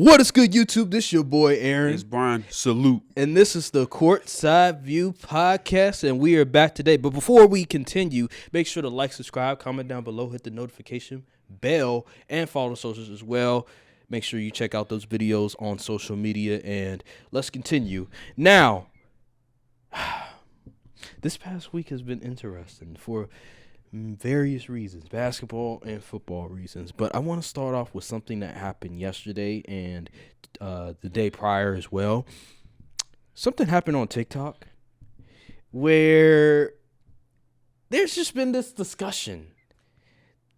What is good, YouTube? This your boy, Aaron. It's Brian. Salute. And this is the Courtside View podcast, and we are back today. But before we continue, make sure to like, subscribe, comment down below, hit the notification bell, and follow the socials as well. Make sure you check out those videos on social media, and let's continue. Now, this past week has been interesting for various reasons, basketball and football reasons. But I want to start off with something that happened yesterday and the day prior as well. Something happened on TikTok where there's just been this discussion,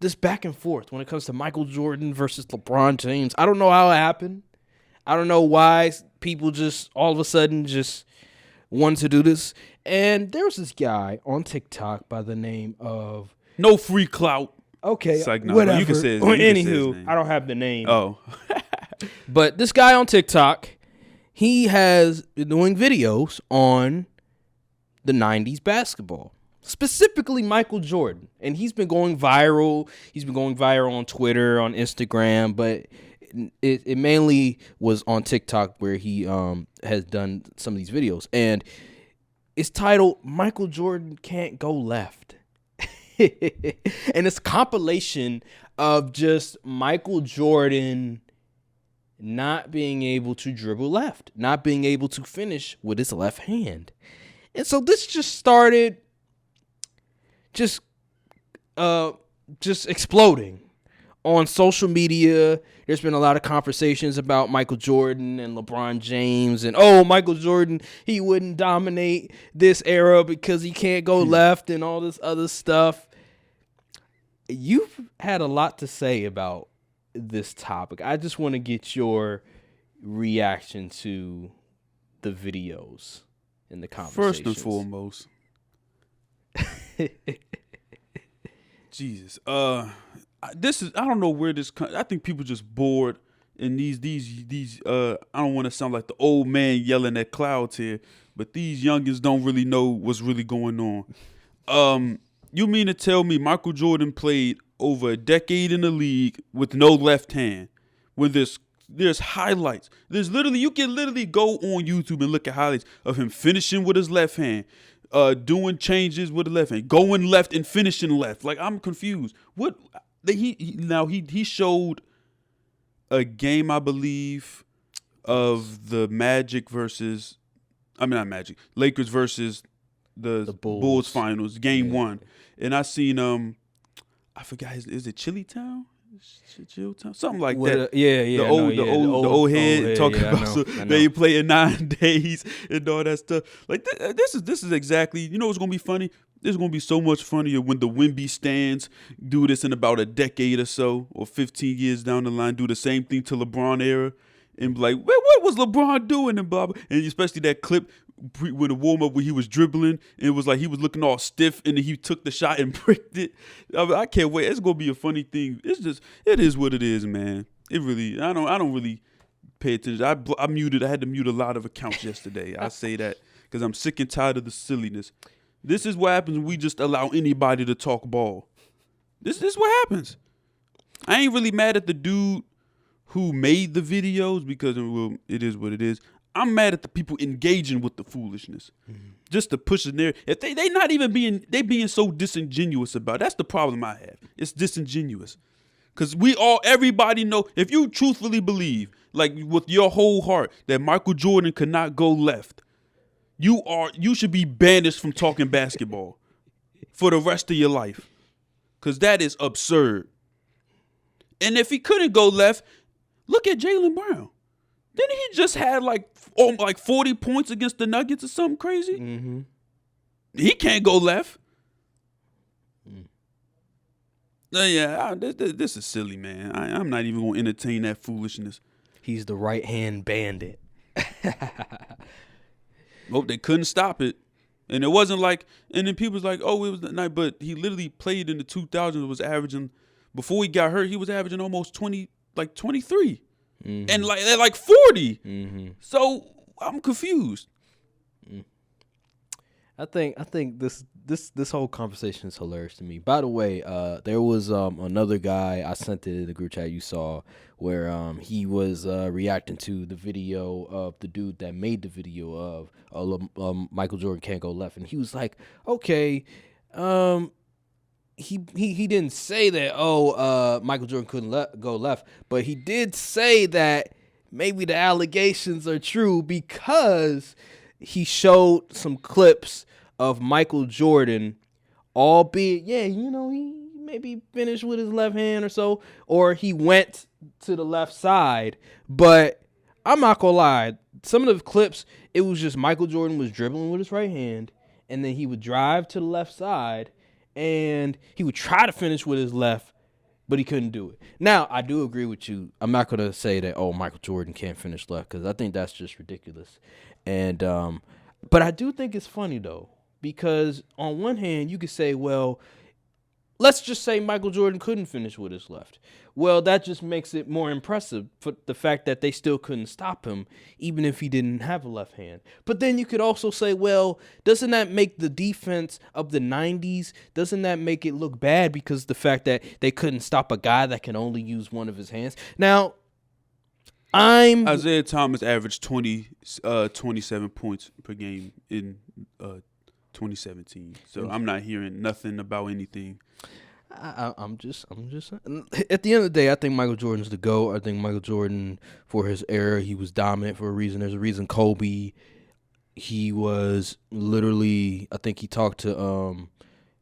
this back and forth when it comes to Michael Jordan versus LeBron James. I don't know how it happened. I don't know why people just all of a sudden just wanted to do this. And there was this guy on TikTok by the name of... No free clout. Okay, it's like, no, whatever. You can say his name. Anywho, I don't have the name. Oh. But this guy on TikTok, he has been doing videos on the 90s basketball, specifically Michael Jordan. And he's been going viral. He's been going viral on Twitter, on Instagram, but it mainly was on TikTok where he has done some of these videos. And it's titled, Michael Jordan Can't Go Left. And it's a compilation of just Michael Jordan not being able to dribble left, not being able to finish with his left hand. And so this just started just exploding on social media. There's been a lot of conversations about Michael Jordan and LeBron James and, Michael Jordan, he wouldn't dominate this era because he can't go left and all this other stuff. You've had a lot to say about this topic. I just want to get your reaction to the videos and the conversations. First and foremost. Jesus. This is, I don't know where this comes. I think people just bored in these I don't want to sound like the old man yelling at clouds here, but these youngins don't really know what's really going on. You mean to tell me Michael Jordan played over a decade in the league with no left hand when there's highlights. You can literally go on YouTube and look at highlights of him finishing with his left hand, doing changes with the left hand, going left and finishing left. Like, I'm confused. What? He showed a game, I believe, of the Lakers versus the Bulls finals, game 1. And I seen I forgot, is it Chilltown? Something like that. The old head talking about they play in 9 days and all that stuff. Like, this is exactly, you know what's gonna be funny? This is going to be so much funnier when the Wemby stands do this in about a decade or so, or 15 years down the line, do the same thing to LeBron era, and be like, wait, what was LeBron doing? And blah, blah. And especially that clip with the warm-up where he was dribbling, and it was like he was looking all stiff, and then he took the shot and bricked it. I can't wait. It's going to be a funny thing. It is what it is, man. It really, I don't really pay attention. I had to mute a lot of accounts yesterday. I say that because I'm sick and tired of the silliness. This is what happens when we just allow anybody to talk ball. This is what happens. I ain't really mad at the dude who made the videos because, well, it is what it is. I'm mad at the people engaging with the foolishness. Mm-hmm. Just to push it there. If they not even being so disingenuous about it. That's the problem I have. It's disingenuous. Because everybody know, if you truthfully believe, like with your whole heart, that Michael Jordan could not go left, you should be banished from talking basketball for the rest of your life, because that is absurd. And if he couldn't go left, look at Jaylen Brown. Didn't he just had like 40 points against the Nuggets or something crazy? Mm-hmm. He can't go left. This is silly, man. I'm not even going to entertain that foolishness. He's the right-hand bandit. Well, they couldn't stop it. And it wasn't like, and then people was like, it was the night, but he literally played in the 2000s, was averaging, before he got hurt, he was averaging almost 20, like 23. Mm-hmm. And like 40. Mm-hmm. So I'm confused. I think this whole conversation is hilarious to me. By the way, there was another guy I sent it in the group chat you saw where he was reacting to the video of the dude that made the video of Michael Jordan can't go left, and he was like, okay, he didn't say that Michael Jordan couldn't go left, but he did say that maybe the allegations are true because he showed some clips of Michael Jordan, albeit, he maybe finished with his left hand or so, or he went to the left side. But I'm not gonna lie, some of the clips, it was just Michael Jordan was dribbling with his right hand, and then he would drive to the left side, and he would try to finish with his left, but he couldn't do it. Now, I do agree with you. I'm not gonna say that, Michael Jordan can't finish left, because I think that's just ridiculous. And but I do think it's funny though, because on one hand you could say, well, let's just say Michael Jordan couldn't finish with his left. Well, that just makes it more impressive for the fact that they still couldn't stop him, even if he didn't have a left hand. But then you could also say, well, doesn't that make the defense of the 90s, doesn't that make it look bad because the fact that they couldn't stop a guy that can only use one of his hands? Now, Isaiah Thomas averaged 27 points per game in 2017. So I'm not hearing nothing about anything. I'm just at the end of the day, I think Michael Jordan's the GOAT. I think Michael Jordan, for his era, he was dominant for a reason. There's a reason Kobe, he was literally, I think he talked to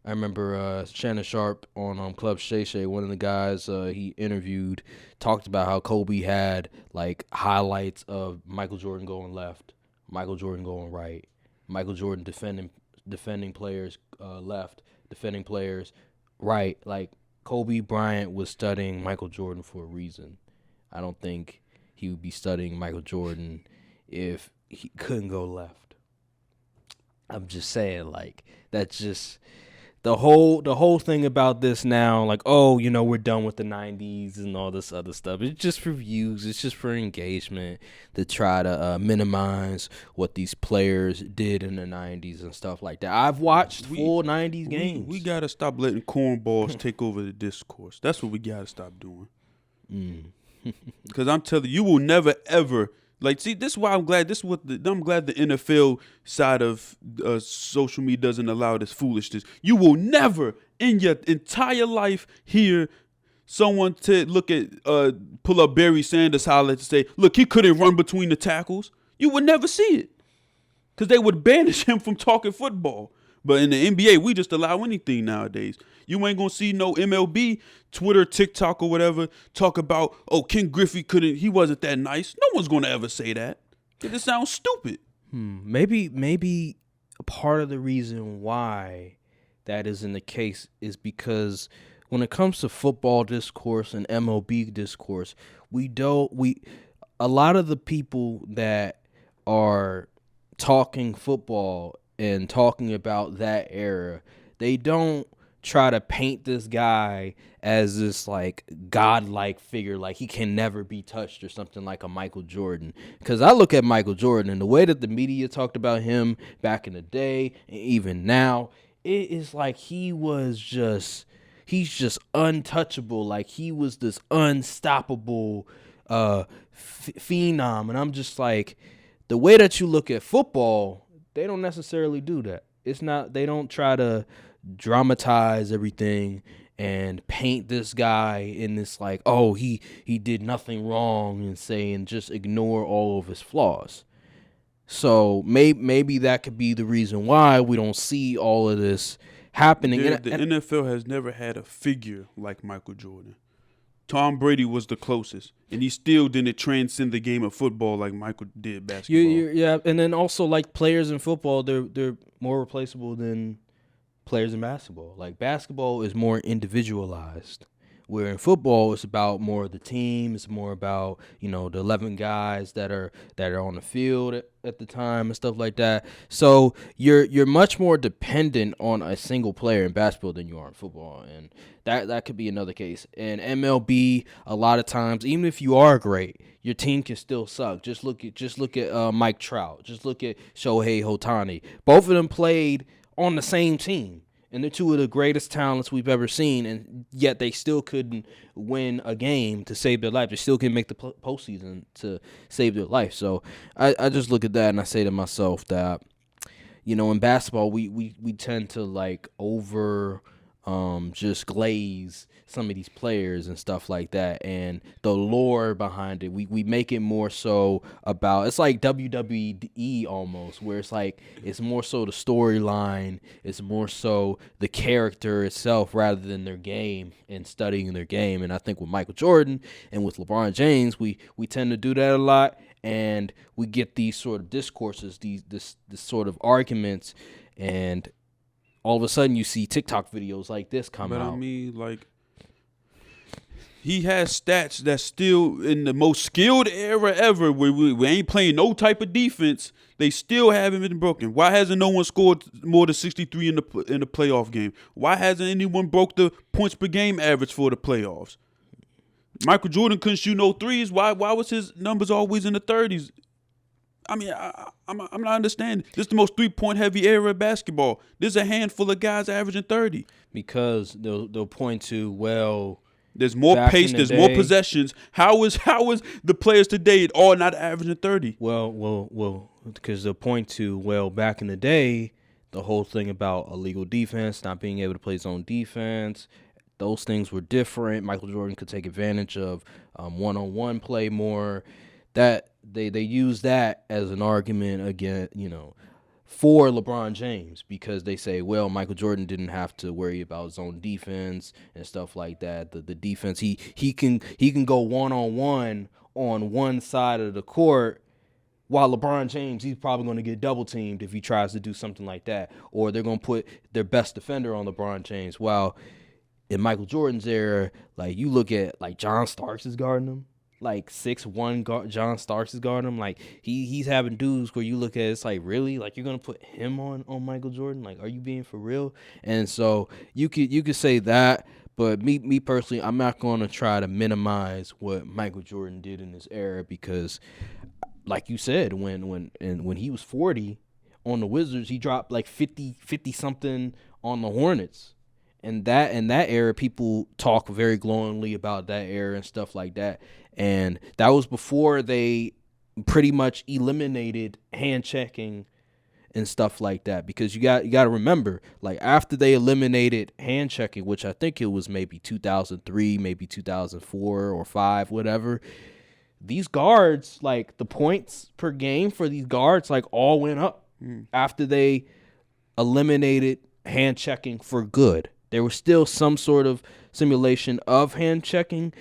I remember Shannon Sharp on Club Shay Shay, one of the guys he interviewed, talked about how Kobe had like highlights of Michael Jordan going left, Michael Jordan going right, Michael Jordan defending players left, defending players right. Like, Kobe Bryant was studying Michael Jordan for a reason. I don't think he would be studying Michael Jordan if he couldn't go left. I'm just saying, like, that's just the whole thing about this now, like, we're done with the 90s and all this other stuff. It's just for views. It's just for engagement to try to minimize what these players did in the 90s and stuff like that. I've watched full 90s games. We got to stop letting cornballs take over the discourse. That's what we got to stop doing. Because I'm telling you, you will never, ever... Like, see, this is why I'm glad. I'm glad the NFL side of social media doesn't allow this foolishness. You will never in your entire life hear someone pull up Barry Sanders highlights and say, look, he couldn't run between the tackles. You would never see it because they would banish him from talking football. But in the NBA, we just allow anything nowadays. You ain't going to see no MLB, Twitter, TikTok, or whatever talk about, Ken Griffey he wasn't that nice. No one's going to ever say that. It sounds stupid. Maybe a part of the reason why that isn't the case is because when it comes to football discourse and MLB discourse, a lot of the people that are talking football and talking about that era, they don't try to paint this guy as this like godlike figure, like he can never be touched or something like a Michael Jordan. Because I look at Michael Jordan and the way that the media talked about him back in the day and even now, it is like he's just untouchable. Like he was this unstoppable phenom. And I'm just like, the way that you look at football, they don't necessarily do that. They don't try to dramatize everything and paint this guy in this like, he did nothing wrong and just ignore all of his flaws. So maybe that could be the reason why we don't see all of this happening. The NFL has never had a figure like Michael Jordan. Tom Brady was the closest, and he still didn't transcend the game of football like Michael did basketball. Yeah, and then also like players in football, they're more replaceable than players in basketball. Like basketball is more individualized, Where in football, it's about more of the team. It's more about, the 11 guys that are on the field at the time and stuff like that. So you're much more dependent on a single player in basketball than you are in football, and that could be another case. In MLB, a lot of times, even if you are great, your team can still suck. Just look at Mike Trout. Just look at Shohei Ohtani. Both of them played on the same team. And they're two of the greatest talents we've ever seen, and yet they still couldn't win a game to save their life. They still couldn't make the postseason to save their life. So I just look at that and I say to myself that, in basketball we tend to just glaze some of these players and stuff like that, and the lore behind it. We make it more so about, it's like WWE almost, where it's more so the storyline, it's more so the character itself rather than their game and studying their game. And I think with Michael Jordan and with LeBron James, we tend to do that a lot, and we get these sort of discourses, this sort of arguments, and all of a sudden you see TikTok videos like this come out. But I mean, he has stats that's still in the most skilled era ever, where we ain't playing no type of defense. They still haven't been broken. Why hasn't no one scored more than 63 in the playoff game? Why hasn't anyone broke the points per game average for the playoffs? Michael Jordan couldn't shoot no threes. Why was his numbers always in the 30s? I mean, I'm not understanding. This is the most 3-point heavy era of basketball. There's a handful of guys averaging 30. Because they'll point to, there's more pace, there's more possessions. How is the players today all not averaging 30? Well, because they'll point to, back in the day, the whole thing about illegal defense, not being able to play zone defense, those things were different. Michael Jordan could take advantage of one-on-one play more. That they use that as an argument again, for LeBron James, because they say, Michael Jordan didn't have to worry about zone defense and stuff like that. The defense, he can go one-on-one on one side of the court, while LeBron James, he's probably going to get double teamed if he tries to do something like that, or they're going to put their best defender on LeBron James. While in Michael Jordan's era, you look at John Starks is guarding him. 6'1" John Starks is guarding him. He's having dudes where you look at it, it's really? You're gonna put him on Michael Jordan? Are you being for real? And so you could say that, but me personally, I'm not gonna try to minimize what Michael Jordan did in this era, because like you said, when he was 40 on the Wizards, he dropped 50 something on the Hornets. And that era, people talk very glowingly about that era and stuff like that. And that was before they pretty much eliminated hand checking and stuff like that. Because you got to remember, after they eliminated hand checking, which I think it was maybe 2003, maybe 2004 or 5, whatever. These guards, the points per game for these guards, all went up after they eliminated hand checking for good. There was still some sort of simulation of hand checking,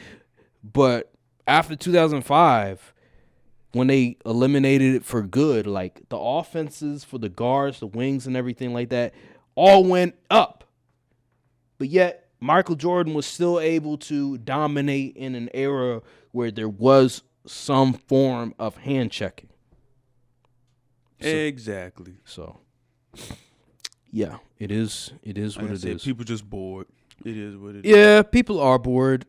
but after 2005, when they eliminated it for good, the offenses for the guards, the wings, and everything like that all went up. But yet, Michael Jordan was still able to dominate in an era where there was some form of hand checking. Exactly. So yeah, it is what it is. People just bored. It is what it is. Yeah, people are bored.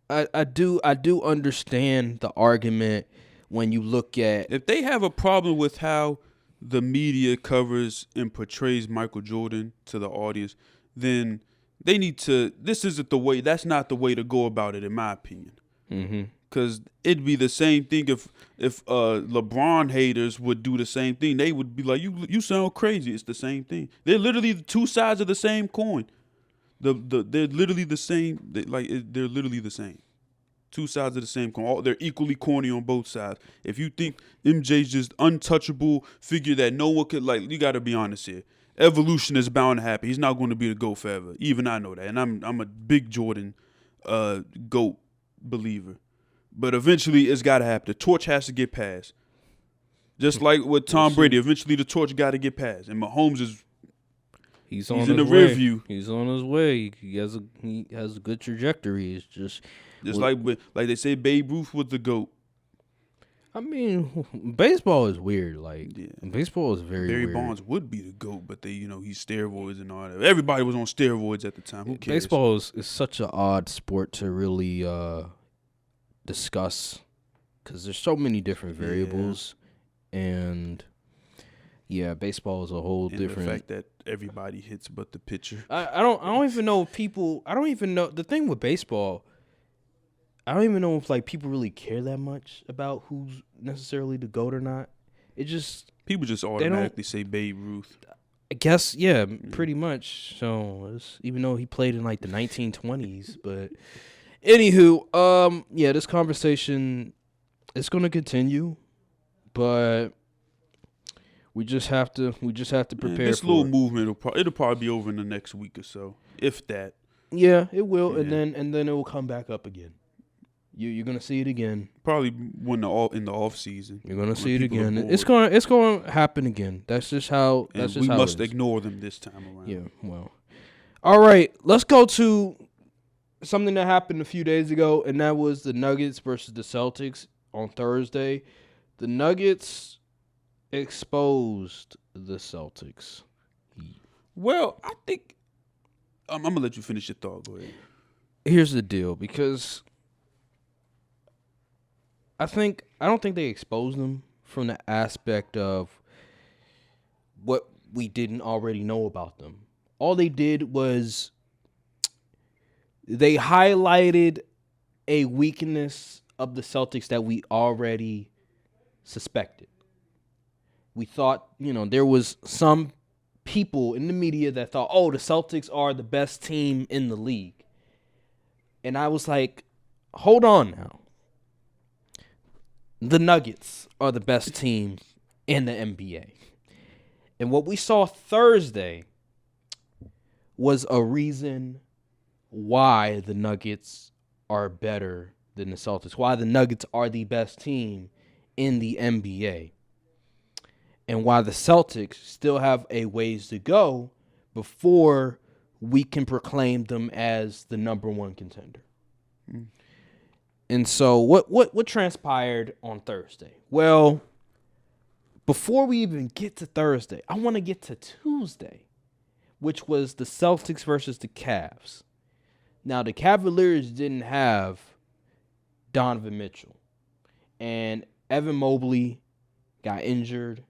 I do understand the argument when you look at, if they have a problem with how the media covers and portrays Michael Jordan to the audience, then they need to. This isn't the way. That's not the way to go about it, in my opinion. Because it'd be the same thing if LeBron haters would do the same thing. They would be like, you sound crazy. It's the same thing. They're literally the two sides of the same coin. They're literally the same. They're literally the same. Two sides of the same coin. They're equally corny on both sides. If you think MJ's just untouchable figure that no one could, you got to be honest here. Evolution is bound to happen. He's not going to be the GOAT forever. Even I know that. And I'm a big Jordan GOAT believer. But eventually it's got to happen. The torch has to get passed. Just like with Tom Brady, eventually the torch got to get passed. And Mahomes He's in the rear view. He's on his way. He has a good trajectory. It's just like they say Babe Ruth was the GOAT. I mean, baseball is weird. Baseball is very Barry weird. Bonds would be the GOAT, but he's steroids and all that. Everybody was on steroids at the time. Who cares? Baseball is such an odd sport to really discuss because there's so many different variables, and baseball is a whole different. The fact that everybody hits but the pitcher. I don't even know if people. I don't even know the thing with baseball. I don't even know if people really care that much about who's necessarily the GOAT or not. It just people just automatically say Babe Ruth. I guess pretty much. So even though he played in the 1920s, but anywho, this conversation is going to continue, but we just have to prepare. This little movement it'll probably be over in the next week or so, if that. Yeah, it will, and then it will come back up again. You're gonna see it again. Probably in the off season. You're gonna see it again. It's gonna happen again. That's just how. We must ignore them this time around. Yeah. Well. All right. Let's go to something that happened a few days ago, and that was the Nuggets versus the Celtics on Thursday. The Nuggets exposed the Celtics. Well, I think I'm gonna let you finish your thought. Go ahead. Here's the deal, because I don't think they exposed them from the aspect of what we didn't already know about them. All they did was they highlighted a weakness of the Celtics that we already suspected. We thought, there was some people in the media that thought, the Celtics are the best team in the league. And I was like, hold on now. The Nuggets are the best team in the NBA. And what we saw Thursday was a reason why the Nuggets are better than the Celtics, why the Nuggets are the best team in the NBA, and why the Celtics still have a ways to go before we can proclaim them as the number one contender. And so what transpired on Thursday? Well, before we even get to Thursday, I want to get to Tuesday, which was the Celtics versus the Cavs. Now, the Cavaliers didn't have Donovan Mitchell, and Evan Mobley got injured.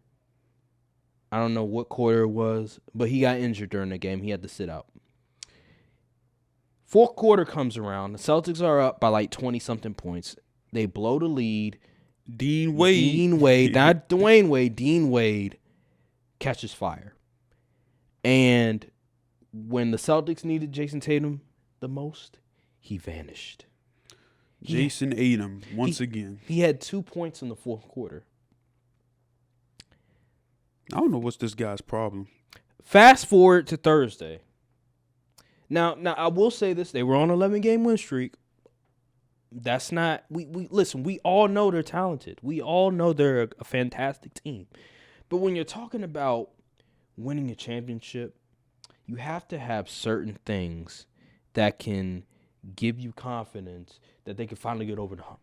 I don't know what quarter it was, but he got injured during the game. He had to sit out. Fourth quarter comes around. The Celtics are up by 20-something points. They blow the lead. Dean Wade, not Dwayne Wade. Dean Wade catches fire. And when the Celtics needed Jason Tatum the most, he vanished. Jason ate him once again. He had 2 points in the fourth quarter. I don't know what's this guy's problem. Fast forward to Thursday. Now I will say this: they were on an 11-game win streak. That's not we listen. We all know they're talented. We all know they're a fantastic team. But when you're talking about winning a championship, you have to have certain things that can give you confidence that they can finally get over the hump.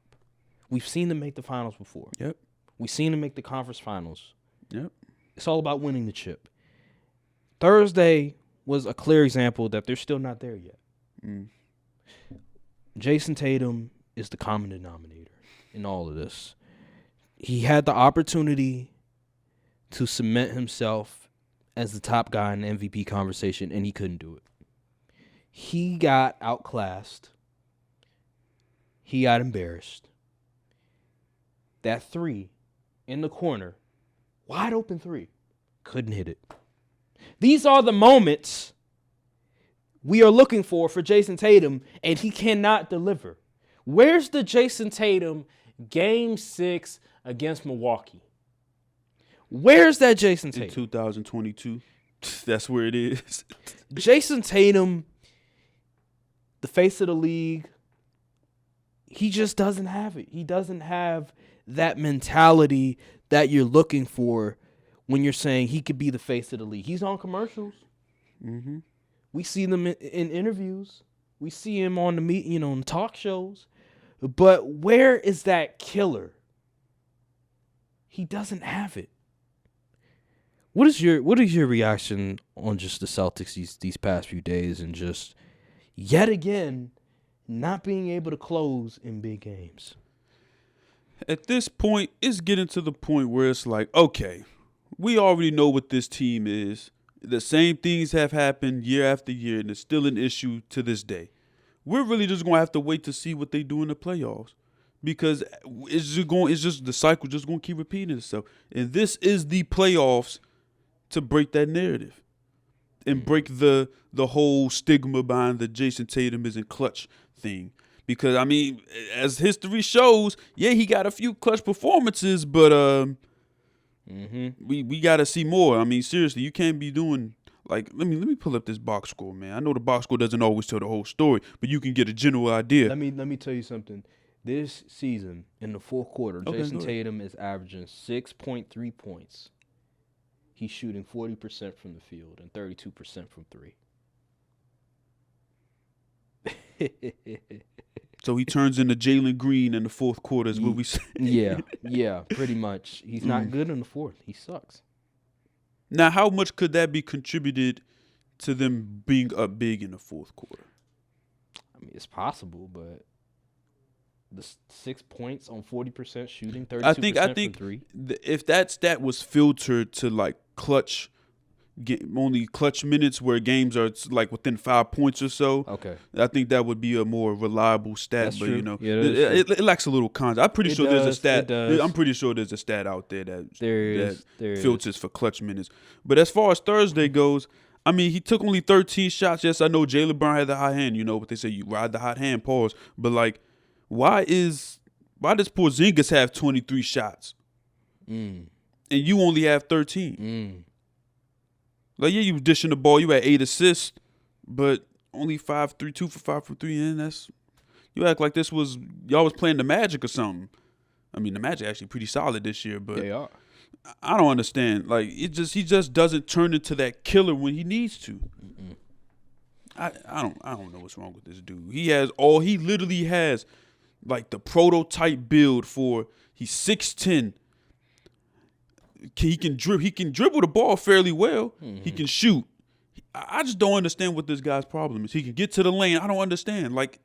We've seen them make the finals before. Yep. We've seen them make the conference finals. Yep. It's all about winning the chip. Thursday was a clear example that they're still not there yet. Jason Tatum is the common denominator in all of this. He had the opportunity to cement himself as the top guy in the MVP conversation, and he couldn't do it. He got outclassed. He got embarrassed. That three in the corner, wide open three, couldn't hit it. These are the moments we are looking for Jason Tatum, and he cannot deliver. Where's the Jason Tatum Game 6 against Milwaukee? Where's that Jason Tatum? In 2022. That's where it is. Jason Tatum, the face of the league, he just doesn't have it. He doesn't have that mentality that you're looking for when you're saying he could be the face of the league. He's on commercials. Mm-hmm. We see them in interviews. We see him on the on talk shows. But where is that killer? He doesn't have it. What is your reaction on just the Celtics these past few days and just yet again not being able to close in big games? At this point, it's getting to the point where it's like, okay, we already know what this team is. The same things have happened year after year, and it's still an issue to this day. We're really just going to have to wait to see what they do in the playoffs, because it's just the cycle just going to keep repeating itself. And this is the playoffs to break that narrative and break the whole stigma behind the Jason Tatum isn't clutch thing. Because, I mean, as history shows, yeah, he got a few clutch performances, but we got to see more. I mean, seriously, you can't be doing, like, let me pull up this box score, man. I know the box score doesn't always tell the whole story, but you can get a general idea. Let me tell you something. This season, in the fourth quarter, Jason Tatum is averaging 6.3 points. He's shooting 40% from the field and 32% from three. So he turns into Jalen Green in the fourth quarter is what we say. Yeah, pretty much. He's not good in the fourth. He sucks. Now, how much could that be contributed to them being up big in the fourth quarter? I mean, it's possible, but the 6 points on 40% shooting, 32% from three. If that stat was filtered to like clutch, only clutch minutes where games are like within 5 points or so, okay, I think that would be a more reliable stat. That's but true. You know, Yeah, it lacks a little context. I'm pretty sure there's a stat. Does. I'm pretty sure there's a stat out there there filters for clutch minutes. But as far as Thursday goes, I mean, he took only 13 shots. Yes, I know Jaylen Brown had the hot hand, but they say you ride the hot hand, pause. But like, why does Porzingis have 23 shots? And you only have 13? Like, yeah, you was dishing the ball. You had 8 assists, but only 2 for 5 from 3. And you act like y'all was playing the Magic or something. I mean, the Magic actually pretty solid this year, but they are. I don't understand. Like, he just doesn't turn into that killer when he needs to. I don't know what's wrong with this dude. He literally has like the prototype build for. He's 6'10". He can dribble the ball fairly well. He can shoot. I just don't understand what this guy's problem is. He can get to the lane. I don't understand. Like,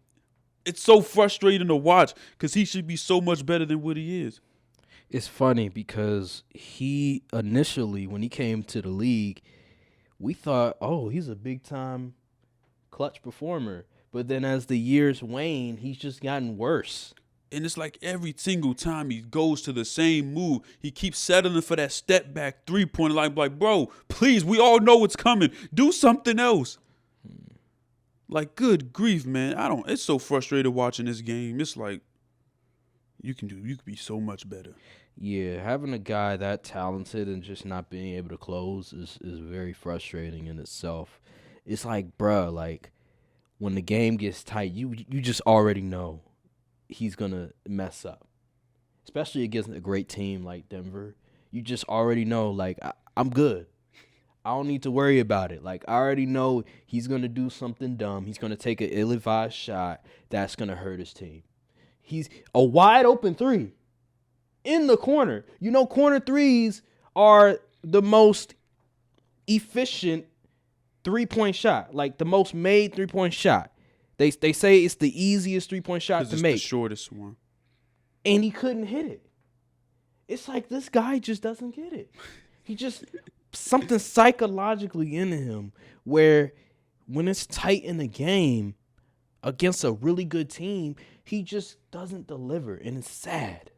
it's so frustrating to watch because he should be so much better than what he is. It's funny because he initially, when he came to the league, we thought, oh, he's a big-time clutch performer. But then as the years wane, he's just gotten worse. And it's like every single time he goes to the same move, he keeps settling for that step back 3-point line. Like, bro, please, we all know what's coming. Do something else. Like, good grief, man. It's so frustrating watching this game. It's like, you could be so much better. Yeah, having a guy that talented and just not being able to close is very frustrating in itself. It's like, bruh, like, when the game gets tight, you just already know he's going to mess up, especially against a great team like Denver. You just already know, like, I'm good. I don't need to worry about it. Like, I already know he's going to do something dumb. He's going to take an ill-advised shot that's going to hurt his team. He's a wide open three in the corner. You know, corner threes are the most efficient three-point shot, like the most made three-point shot. They say it's the easiest three-point shot to make. It's the shortest one. And he couldn't hit it. It's like this guy just doesn't get it. He just, something psychologically in him where when it's tight in the game against a really good team, he just doesn't deliver. And it's sad.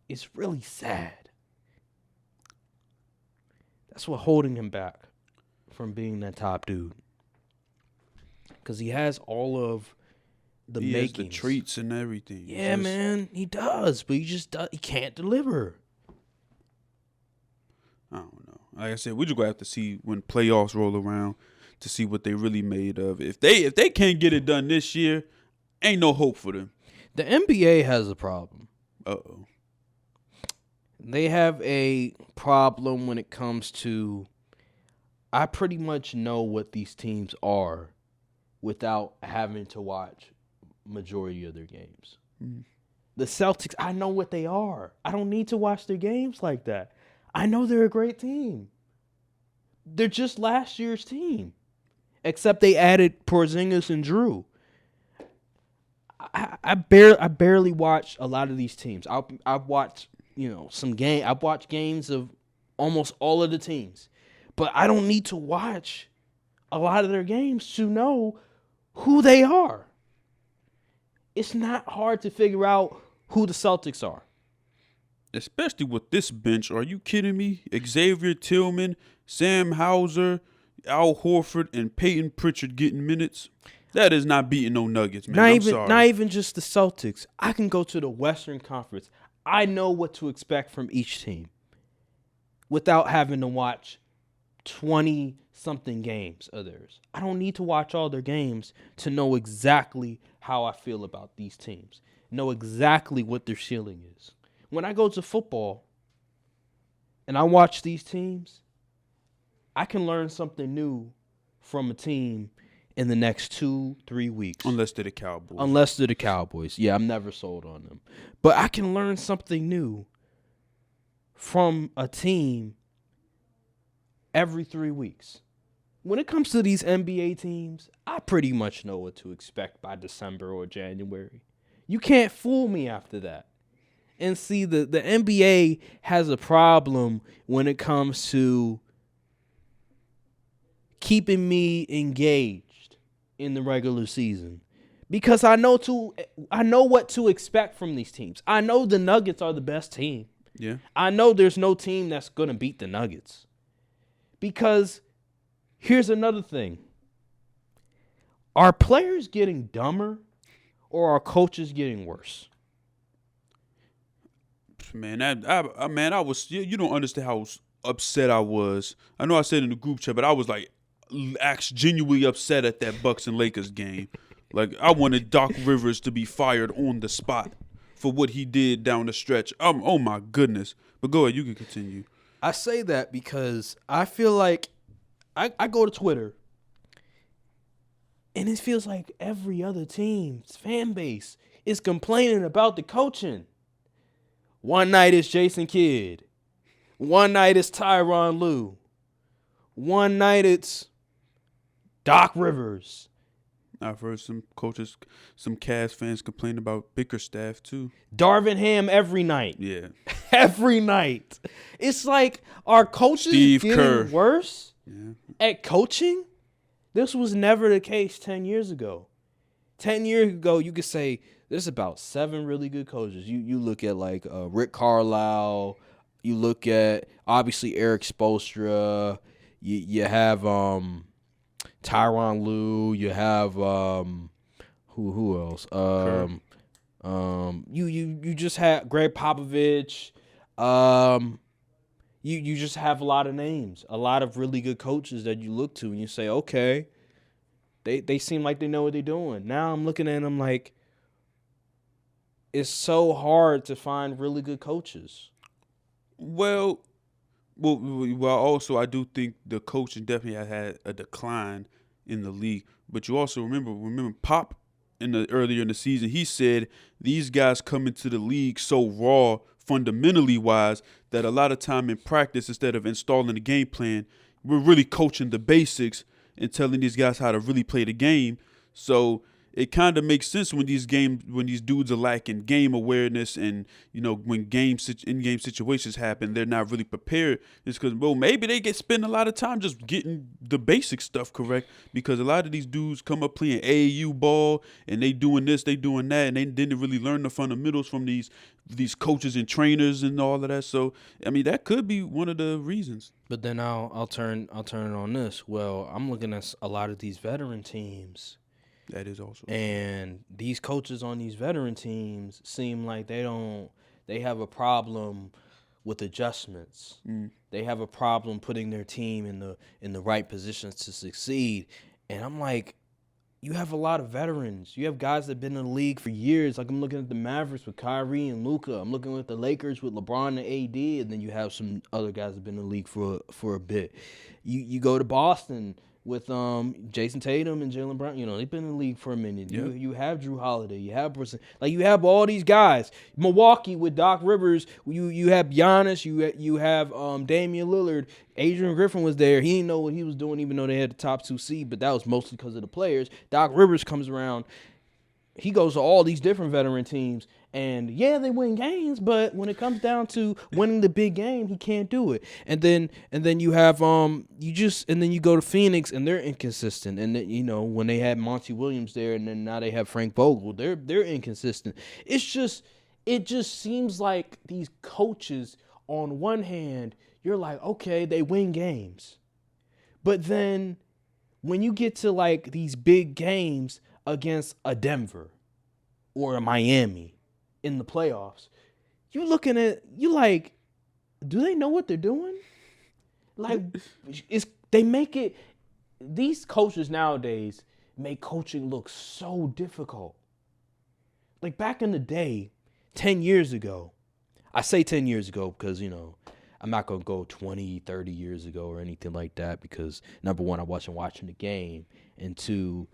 It's really sad. That's what's holding him back from being that top dude. Because he has all of the makings. He has the traits and everything. Yeah, man, he does. But he can't deliver. I don't know. Like I said, we're just going to have to see when playoffs roll around to see what they really made of. If they can't get it done this year, ain't no hope for them. The NBA has a problem. Uh-oh. They have a problem when it comes to I pretty much know what these teams are without having to watch majority of their games. Mm. The Celtics, I know what they are. I don't need to watch their games like that. I know they're a great team. They're just last year's team, except they added Porzingis and Drew. I barely watch a lot of these teams. I've watched some game. I've watched games of almost all of the teams, but I don't need to watch a lot of their games to know who they are. It's not hard to figure out who the Celtics are. Especially with this bench. Are you kidding me? Xavier Tillman, Sam Hauser, Al Horford, and Peyton Pritchard getting minutes. That is not beating no Nuggets, man. Not even just the Celtics. I can go to the Western Conference. I know what to expect from each team without having to watch 20-something games of theirs. I don't need to watch all their games to know exactly how I feel about these teams, know exactly what their ceiling is. When I go to football and I watch these teams, I can learn something new from a team in the next 2-3 weeks. Unless they're the Cowboys. Yeah, I'm never sold on them. But I can learn something new from a team every 3 weeks. When it comes to these NBA teams, I pretty much know what to expect by December or January. You can't fool me after that. And see, the NBA has a problem when it comes to keeping me engaged in the regular season, because I know what to expect from these teams. I know the Nuggets are the best team. Yeah. I know there's no team that's going to beat the Nuggets. Because here's another thing. Are players getting dumber or are coaches getting worse? Man, I was. You don't understand how upset I was. I know I said in the group chat, but I was like, genuinely upset at that Bucks and Lakers game. Like, I wanted Doc Rivers to be fired on the spot for what he did down the stretch. Oh my goodness. But go ahead, you can continue. I say that because I feel like I go to Twitter and it feels like every other team's fan base is complaining about the coaching. One night it's Jason Kidd. One night it's Tyronn Lue. One night it's Doc Rivers. I've heard some coaches, some Cavs fans complain about Bickerstaff too. Darvin Ham every night. Yeah. Every night. It's like, are coaches getting worse at coaching? This was never the case 10 years ago. 10 years ago, you could say there's about 7 really good coaches. You look at like Rick Carlisle. You look at obviously Eric Spoelstra. You have Tyronn Lue. You have who else? You just had Greg Popovich. You just have a lot of names, a lot of really good coaches that you look to and you say, okay, they seem like they know what they're doing. Now I'm looking at them like it's so hard to find really good coaches. Well, also I do think the coaching definitely has had a decline in the league. But you also remember Pop earlier in the season, he said these guys come into the league so raw fundamentally wise that a lot of time in practice, instead of installing the game plan, we're really coaching the basics and telling these guys how to really play the game. So it kind of makes sense when these dudes are lacking game awareness and, when in-game situations happen, they're not really prepared. It's because, maybe they spend a lot of time just getting the basic stuff correct, because a lot of these dudes come up playing AAU ball and they doing this, they doing that, and they didn't really learn the fundamentals from these coaches and trainers and all of that. So, I mean, that could be one of the reasons. But then I'll turn it on this. Well, I'm looking at a lot of these veteran teams. That is also. And these coaches on these veteran teams seem like they have a problem with adjustments. They have a problem putting their team in the right positions to succeed. And I'm like, you have a lot of veterans. You have guys that have been in the league for years. Like I'm looking at the Mavericks with Kyrie and Luka. I'm looking at the Lakers with LeBron and AD, and then you have some other guys that have been in the league for a bit. You go to Boston with Jason Tatum and Jaylen Brown. You know, they've been in the league for a minute. Yep. You have Drew Holiday. You have Brunson. Like, you have all these guys. Milwaukee with Doc Rivers. You have Giannis. You have Damian Lillard. Adrian Griffin was there. He didn't know what he was doing, even though they had the top 2 seed, but that was mostly because of the players. Doc Rivers comes around. He goes to all these different veteran teams, and yeah, they win games, but when it comes down to winning the big game, he can't do it. And then you have and then you go to Phoenix, and they're inconsistent. And then, you know, when they had Monty Williams there, and then now they have Frank Vogel, they're inconsistent. It just seems like these coaches, on one hand, you're like, okay, they win games, but then when you get to like these big games against a Denver or a Miami in the playoffs, you like, do they know what they're doing? Like, these coaches nowadays make coaching look so difficult. Like back in the day, 10 years ago, I say 10 years ago because, you know, I'm not going to go 20, 30 years ago or anything like that because, number one, I wasn't watching the game, and two,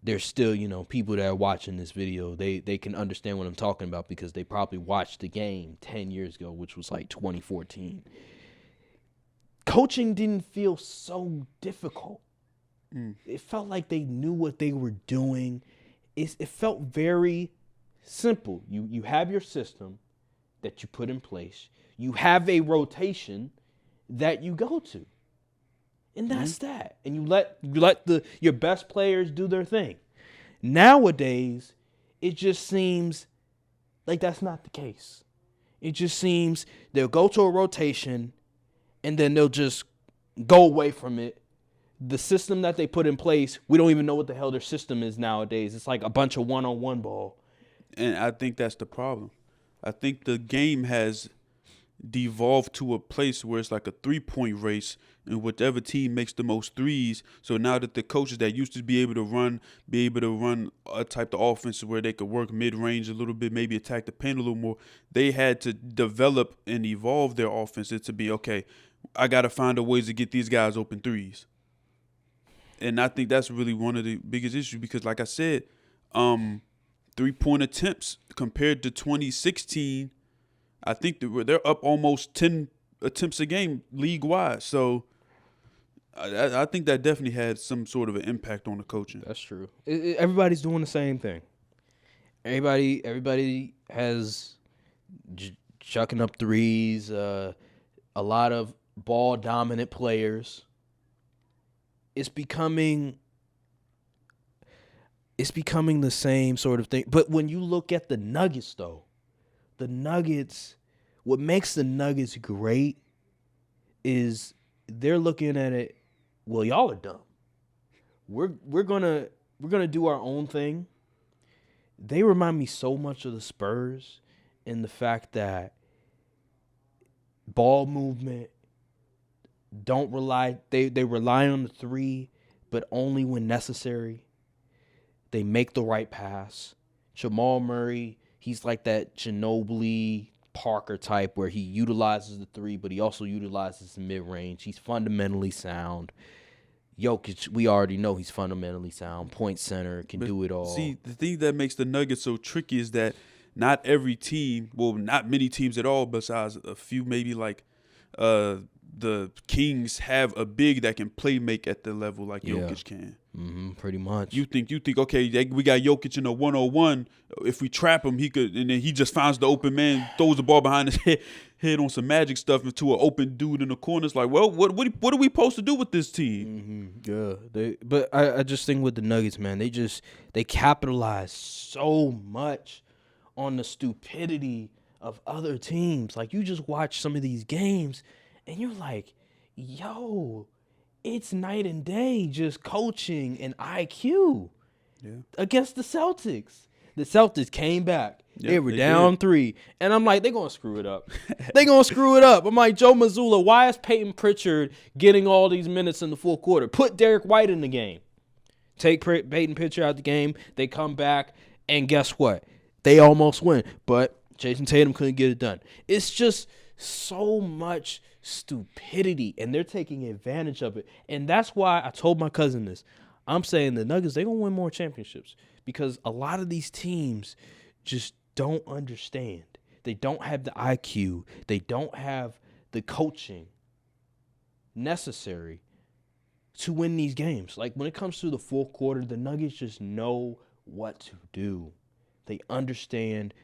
there's still, you know, people that are watching this video, they can understand what I'm talking about because they probably watched the game 10 years ago, which was like 2014. Coaching didn't feel so difficult. It felt like they knew what they were doing. It felt very simple. You have your system that you put in place. You have a rotation that you go to. And that's that. And you let your best players do their thing. Nowadays, it just seems like that's not the case. It just seems they'll go to a rotation and then they'll just go away from it. The system that they put in place, we don't even know what the hell their system is nowadays. It's like a bunch of one-on-one ball. And I think that's the problem. I think the game has devolved to a place where it's like a 3-point race, and whichever team makes the most threes. So now that the coaches that used to be able to run a type of offense where they could work mid-range a little bit, maybe attack the paint a little more, they had to develop and evolve their offense to be, okay, I got to find a ways to get these guys open threes. And I think that's really one of the biggest issues because, like I said, 3-point attempts compared to 2016, I think they're up almost 10 attempts a game league-wide. So I think that definitely had some sort of an impact on the coaching. That's true. Everybody's doing the same thing. Everybody has chucking up threes, a lot of ball-dominant players. It's becoming the same sort of thing. But when you look at the Nuggets, though, what makes the Nuggets great is they're looking at it, well, y'all are dumb. We're gonna do our own thing. They remind me so much of the Spurs in the fact that ball movement, they rely on the three, but only when necessary. They make the right pass. Jamal Murray, he's like that Ginobili Parker type where he utilizes the three, but he also utilizes the mid-range. He's fundamentally sound. Jokic, we already know he's fundamentally sound. Point center, can do it all. See, the thing that makes the Nuggets so tricky is that not every team, well, not many teams at all besides a few, maybe like the Kings, have a big that can play make at the level like Jokic can. Pretty much. You think, okay, we got Jokic in a 1-on-1. If we trap him, he could, and then he just finds the open man, throws the ball behind his head on some magic stuff into an open dude in the corner. It's like, well, what are we supposed to do with this team? Yeah, but I just think with the Nuggets, man, they capitalize so much on the stupidity of other teams. Like, you just watch some of these games, and you're like, yo, it's night and day just coaching and IQ against the Celtics. The Celtics came back. They were down 3. And I'm like, they're going to screw it up. I'm like, Joe Mazzulla, why is Peyton Pritchard getting all these minutes in the fourth quarter? Put Derek White in the game. take Peyton Pritchard out the game. They come back, and guess what? They almost win, but Jason Tatum couldn't get it done. It's just so much stupidity, and they're taking advantage of it. And that's why I told my cousin this. I'm saying the Nuggets, they're going to win more championships because a lot of these teams just don't understand. They don't have the IQ. They don't have the coaching necessary to win these games. Like, when it comes to the fourth quarter, the Nuggets just know what to do. They understand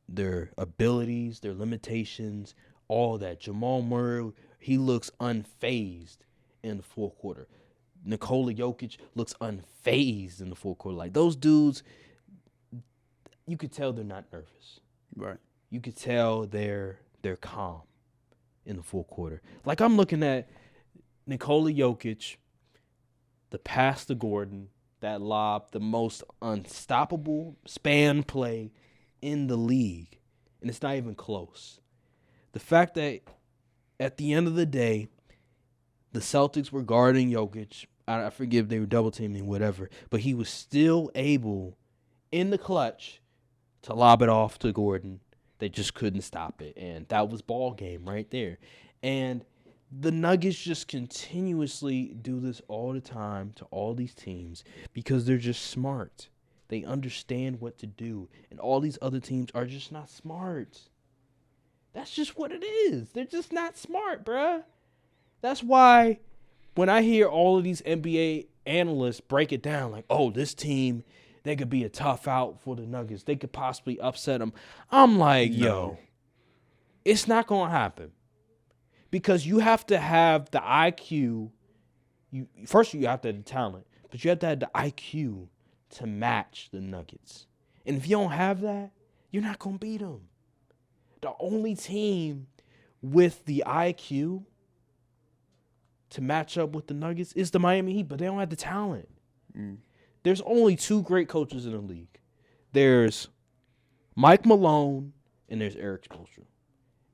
their abilities, their limitations, all that. Jamal Murray, he looks unfazed in the fourth quarter. Nikola Jokic looks unfazed in the fourth quarter. Like, those dudes, you could tell they're not nervous. Right. You could tell they're calm in the fourth quarter. Like, I'm looking at Nikola Jokic, the pass to Gordon, that lob, the most unstoppable span play in the league, and it's not even close. The fact that at the end of the day, the Celtics were guarding Jokic. I forget they were double teaming, whatever, but he was still able, in the clutch, to lob it off to Gordon. They just couldn't stop it, and that was ball game right there. And the Nuggets just continuously do this all the time to all these teams because they're just smart. They understand what to do, and all these other teams are just not smart. That's just what it is. They're just not smart, bruh. That's why when I hear all of these NBA analysts break it down like, oh, this team, they could be a tough out for the Nuggets. They could possibly upset them. I'm like, yo, it's not going to happen. Because you have to have the IQ. First, you have to have the talent, but you have to have the IQ to match the Nuggets. And if you don't have that, you're not going to beat them. The only team with the IQ to match up with the Nuggets is the Miami Heat, but they don't have the talent. There's only two great coaches in the league. There's Mike Malone and there's Eric Spoelstra.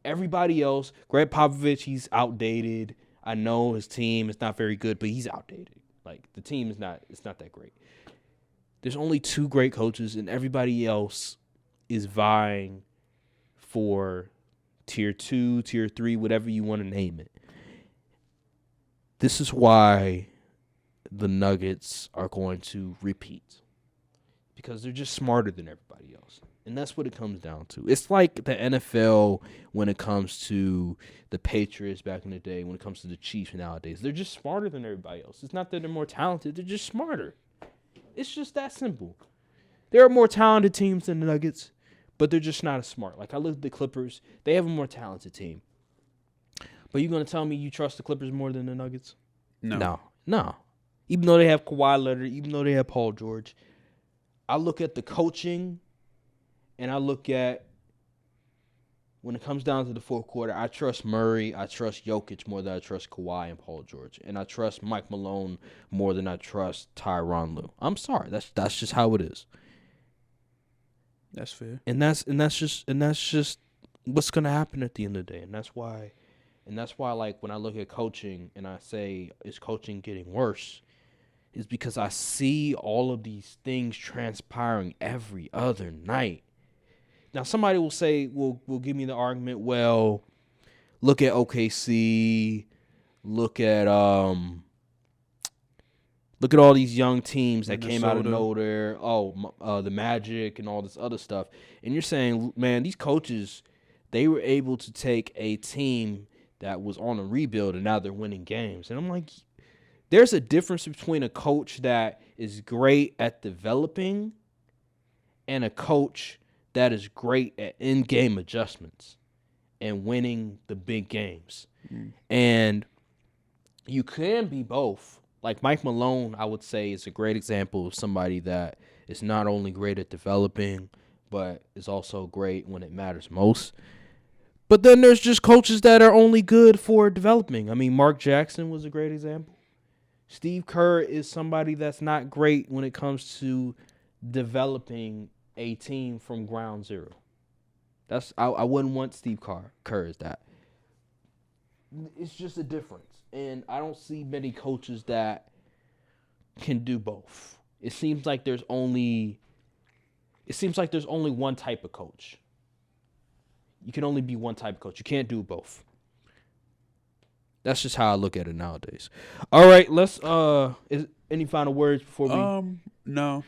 Everybody else, Greg Popovich, he's outdated. I know his team is not very good, but he's outdated. Like, the team is not that great. There's only two great coaches, and everybody else is vying for tier 2, tier 3, whatever you want to name it. This is why the Nuggets are going to repeat. Because they're just smarter than everybody else. And that's what it comes down to. It's like the NFL when it comes to the Patriots back in the day, when it comes to the Chiefs nowadays. They're just smarter than everybody else. It's not that they're more talented. They're just smarter. It's just that simple. There are more talented teams than the Nuggets, but they're just not as smart. Like, I look at the Clippers. They have a more talented team. But you're going to tell me you trust the Clippers more than the Nuggets? No. Even though they have Kawhi Leonard, even though they have Paul George, I look at the coaching, and I look at, when it comes down to the fourth quarter, I trust Murray, I trust Jokic more than I trust Kawhi and Paul George. And I trust Mike Malone more than I trust Tyronn Lue. I'm sorry. That's just how it is. That's fair. And that's just what's gonna happen at the end of the day. And that's why like when I look at coaching and I say, is coaching getting worse? Is because I see all of these things transpiring every other night. Now, somebody will say, will give me the argument, well, look at OKC, look at all these young teams that came out of nowhere, the Magic and all this other stuff. And you're saying, man, these coaches, they were able to take a team that was on a rebuild and now they're winning games. And I'm like, there's a difference between a coach that is great at developing and a coach that is great at in-game adjustments and winning the big games. And you can be both. Like Mike Malone, I would say, is a great example of somebody that is not only great at developing, but is also great when it matters most. But then there's just coaches that are only good for developing. I mean, Mark Jackson was a great example. Steve Kerr is somebody that's not great when it comes to developing a team from ground zero. I wouldn't want Steve Kerr as that. It's just a difference. And I don't see many coaches that can do both. it seems like there's only one type of coach. You can only be one type of coach. You can't do both. That's just how I look at it nowadays. All right, let's is any final words before we No.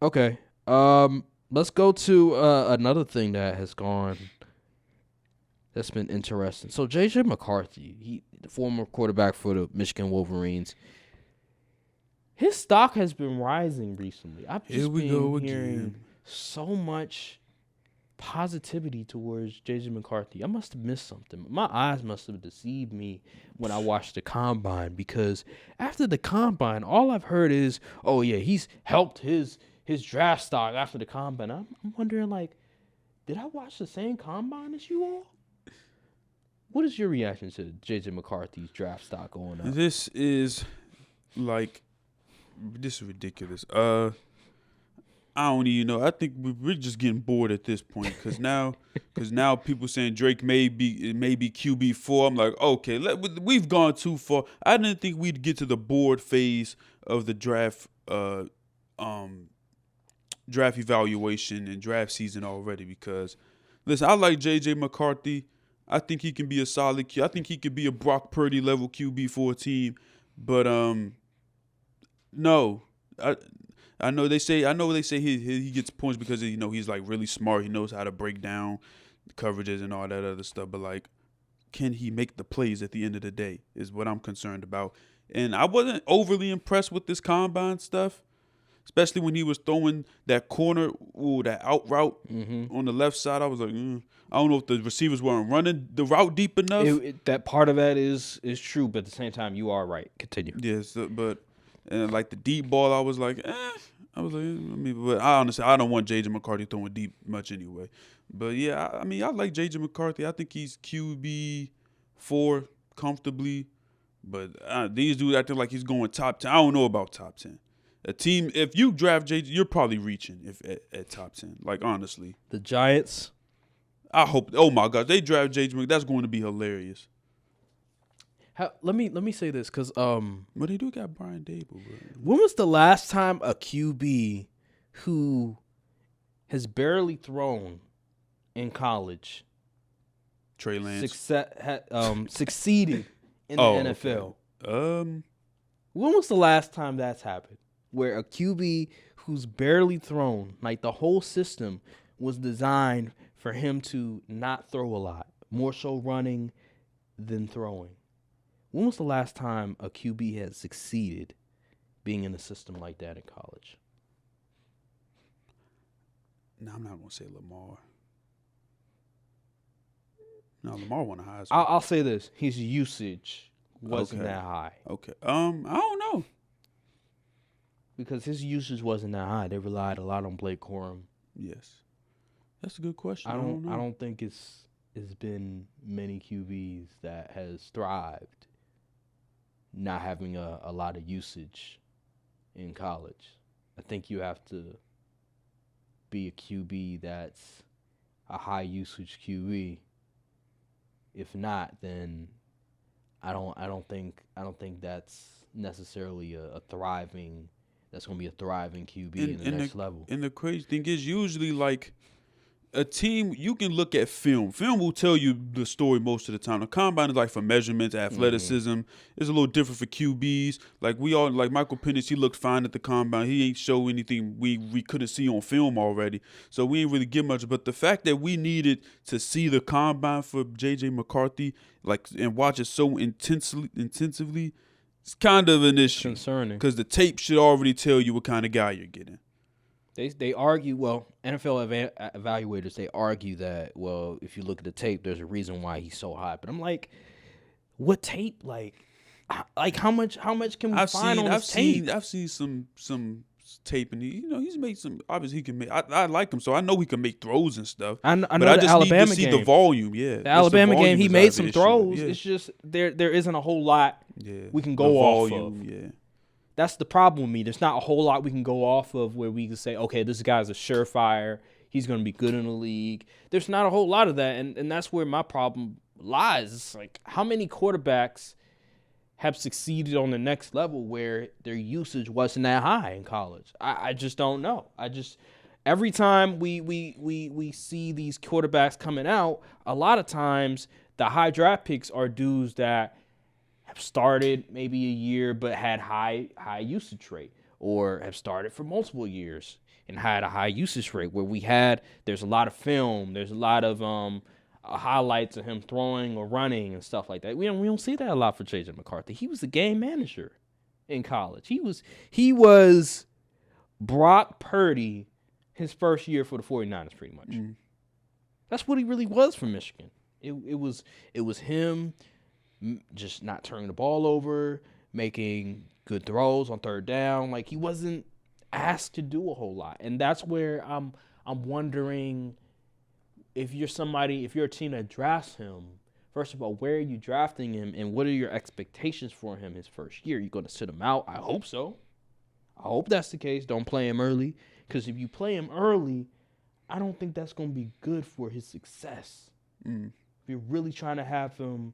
Okay. Let's go to another thing that has gone that's been interesting. So J.J. McCarthy, the former quarterback for the Michigan Wolverines, his stock has been rising recently. I've just been hearing so much positivity towards J.J. McCarthy. I must have missed something. My eyes must have deceived me when I watched the Combine, because after the Combine, all I've heard is, oh yeah, he's helped his draft stock after the Combine. I'm wondering, like, did I watch the same Combine as you all? What is your reaction to J.J. McCarthy's draft stock going up? This is ridiculous. I don't even know. I think we're just getting bored at this point because now people saying Drake may be QB4. I'm like, okay, we've gone too far. I didn't think we'd get to the board phase of the draft draft evaluation and draft season already, because listen, I like J.J. McCarthy. I think he can be a solid QB. I think he could be a Brock Purdy level QB for a team, but no. I know they say he gets points because he's like really smart. He knows how to break down the coverages and all that other stuff. But like, can he make the plays at the end of the day is what I'm concerned about. And I wasn't overly impressed with this Combine stuff, especially when he was throwing that corner, that out route on the left side. I was like, I don't know if the receivers weren't running the route deep enough. That part of that is true, but at the same time, you are right. Continue. Yes, and like the deep ball, I was like, but honestly, I don't want J.J. McCarthy throwing deep much anyway. But yeah, I like J.J. McCarthy. I think he's QB4 comfortably. But these dudes acting like he's going top 10. I don't know about top 10. A team, if you draft J.J., you're probably reaching at top 10. Like, honestly. The Giants. I hope. Oh my gosh, they draft J.J. McCarthy. That's going to be hilarious. Let me say this, because but they do got Brian Dable. Bro. When was the last time a QB who has barely thrown in college, Trey Lance, succeeded in the NFL? Okay. When was the last time that's happened, where a QB who's barely thrown, like the whole system was designed for him to not throw a lot, more so running than throwing? When was the last time a QB had succeeded being in a system like that in college? No, I'm not going to say Lamar. No, Lamar won a Heisman. I'll say this. His usage wasn't that high. Okay. I don't know. Because his usage wasn't that high. They relied a lot on Blake Corum. Yes. That's a good question. I don't think it's been many QBs that has thrived not having a lot of usage in college. I think you have to be a QB that's a high usage QB. If not, then I don't think that's necessarily that's going to be a thriving QB in the next level. And the crazy thing is, usually like a team, you can look at film. Film will tell you the story most of the time. The Combine is like for measurements, athleticism. It's a little different for QBs. Like Michael Penix, he looked fine at the Combine. He ain't show anything we couldn't see on film already. So we ain't really get much. But the fact that we needed to see the Combine for J.J. McCarthy, and watch it so intensively, it's kind of an issue. Concerning. Because the tape should already tell you what kind of guy you're getting. They argue, NFL evaluators, they argue that, if you look at the tape, there's a reason why he's so high. But I'm like, what tape? Like how much can we find on this tape? I've seen some tape, and he's made some. Obviously, he can make. I like him, so I know he can make throws and stuff. I know but I just Alabama need to see game. The volume. Yeah, the Alabama game, he made some throws. Yeah. It's just there isn't a whole lot we can go off of. Yeah. That's the problem with me. There's not a whole lot we can go off of where we can say, okay, this guy's a surefire. He's going to be good in the league. There's not a whole lot of that, and that's where my problem lies. It's like, how many quarterbacks have succeeded on the next level where their usage wasn't that high in college. I just don't know. Every time we see these quarterbacks coming out, a lot of times the high draft picks are dudes that have started maybe a year but had high usage rate, or have started for multiple years and had a high usage rate where there's a lot of film, there's a lot of highlights of him throwing or running and stuff like that. We don't see that a lot for J.J. McCarthy. He was the game manager in college. He was Brock Purdy his first year for the 49ers, pretty much. Mm. That's what he really was for Michigan. It was him just not turning the ball over, making good throws on third down. Like, he wasn't asked to do a whole lot. And that's where I'm wondering, if you're a team that drafts him, first of all, where are you drafting him, and what are your expectations for him his first year? You going to sit him out? I hope so. I hope that's the case. Don't play him early, because if you play him early, I don't think that's going to be good for his success. If you're really trying to have him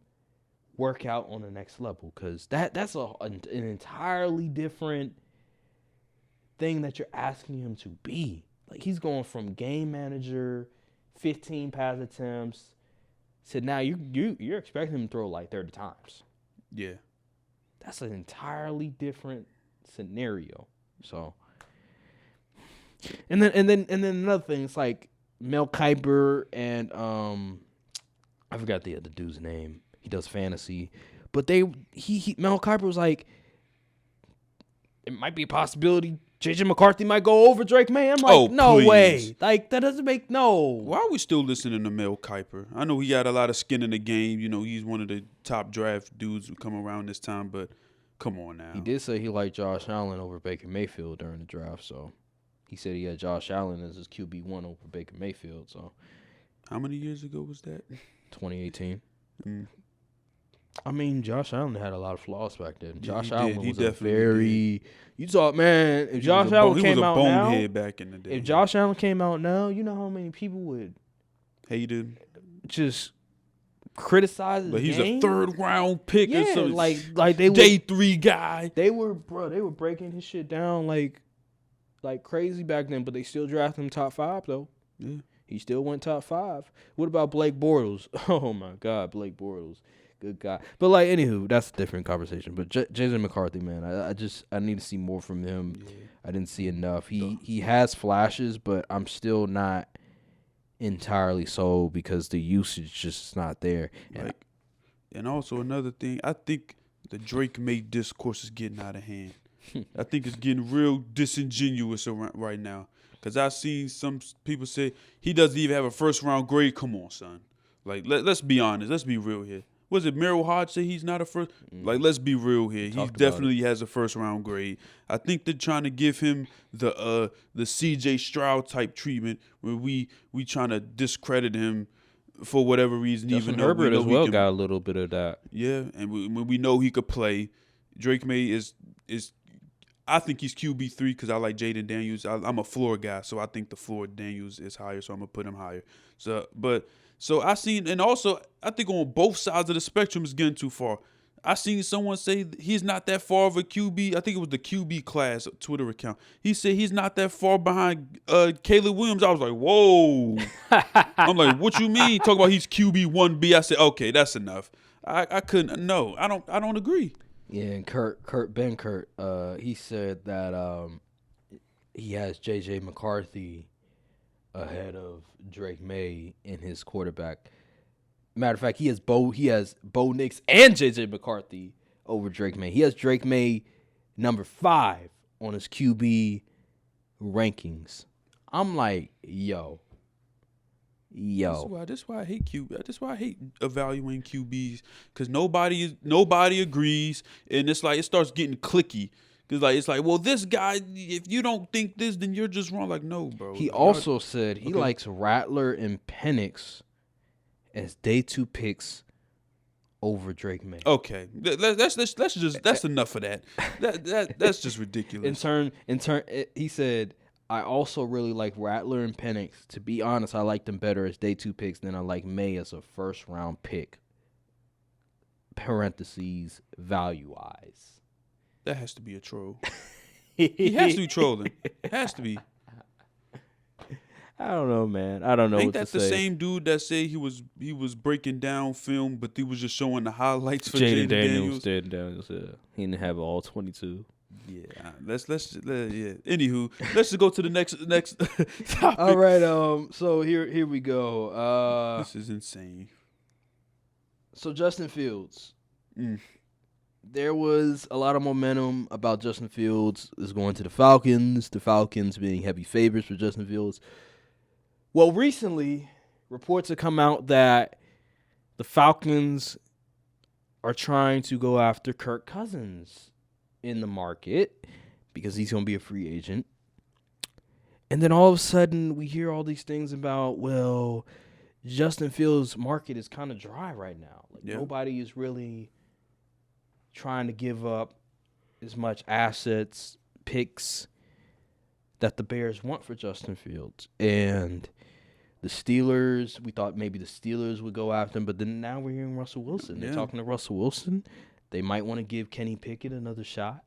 work out on the next level, because that's an entirely different thing that you're asking him to be. Like, he's going from game manager, 15 pass attempts, so now you're expecting him to throw like 30 times. Yeah. That's an entirely different scenario. So, and then another thing, it's like Mel Kiper and I forgot the other dude's name. He does fantasy, but Mel Kiper was like, it might be a possibility J.J. McCarthy might go over Drake May. I'm like, no please. Way. Like, that doesn't make no. Why are we still listening to Mel Kiper? I know he got a lot of skin in the game. You know, he's one of the top draft dudes who come around this time, but come on now. He did say he liked Josh Allen over Baker Mayfield during the draft, so he said he had Josh Allen as his QB1 over Baker Mayfield. So, how many years ago was that? 2018. I mean, Josh Allen had a lot of flaws back then. Josh Allen was a very did. You thought, man, if Josh Allen came out now, back in the day. If Josh Allen came out now, you know how many people would hate him, just criticize his But he's game? A third round pick, yeah, or something. like they day 3 guy. They were breaking his shit down like crazy back then. But they still drafted him top 5 though. Yeah, he still went top 5. What about Blake Bortles? Oh my God, Blake Bortles. Good guy. But, like, anywho, that's a different conversation. But J.J. McCarthy, man, I need to see more from him. Yeah. I didn't see enough. He has flashes, but I'm still not entirely sold because the usage just is not there. And also another thing, I think the Drake May discourse is getting out of hand. I think it's getting real disingenuous right now. Because I've seen some people say he doesn't even have a first-round grade. Come on, son. Like, let's be honest. Let's be real here. Was it Merrill Hodge say he's not a first? Like, let's be real here. He definitely has a first-round grade. I think they're trying to give him the C.J. Stroud type treatment where we trying to discredit him for whatever reason. Justin Herbert as well got a little bit of that. Yeah, and when we know he could play, Drake May is I think he's QB3 because I like Jaden Daniels. I'm a floor guy, so I think the floor Daniels is higher, so I'm gonna put him higher. So I seen, and also I think on both sides of the spectrum is getting too far. I seen someone say he's not that far of a QB. I think it was the QB class Twitter account. He said he's not that far behind Caleb Williams. I was like, whoa. I'm like, what you mean? Talk about he's QB1B. I said, okay, that's enough. I couldn't. No, I don't agree. Yeah, and Ben Kurt, he said that he has J.J. McCarthy ahead of Drake May in his quarterback. Matter of fact, he has Bo Nix and J.J. McCarthy over Drake May. He has Drake May number 5 on his QB rankings. I'm like, yo. That's why I hate QB. That's why I hate evaluating QBs, because nobody agrees, and it's like it starts getting cliquey. Because it's like, well, this guy, if you don't think this, then you're just wrong. Like, no, bro. He also said he likes Rattler and Penix as day 2 picks over Drake May. Okay, that's enough of that. That's just ridiculous. In turn, he said, I also really like Rattler and Penix. To be honest, I like them better as day 2 picks than I like May as a first round pick. parentheses value-wise. That has to be a troll. He has to be trolling. Has to be. I don't know, man. I don't know. Ain't that the same dude that said he was breaking down film, but he was just showing the highlights for Jaden Daniels? Jaden Daniels, yeah. He didn't have all 22. Yeah, let's Anywho, let's just go to the next topic. All right, so here we go. This is insane. So Justin Fields. There was a lot of momentum about Justin Fields is going to the Falcons. The Falcons being heavy favorites for Justin Fields. Well, recently, reports have come out that the Falcons are trying to go after Kirk Cousins in the market because he's going to be a free agent. And then all of a sudden, we hear all these things about, well, Justin Fields' market is kind of dry right now. Nobody is really trying to give up as much assets, picks that the Bears want for Justin Fields. And the Steelers, we thought maybe the Steelers would go after him, but then now we're hearing Russell Wilson. They're talking to Russell Wilson. They might want to give Kenny Pickett another shot.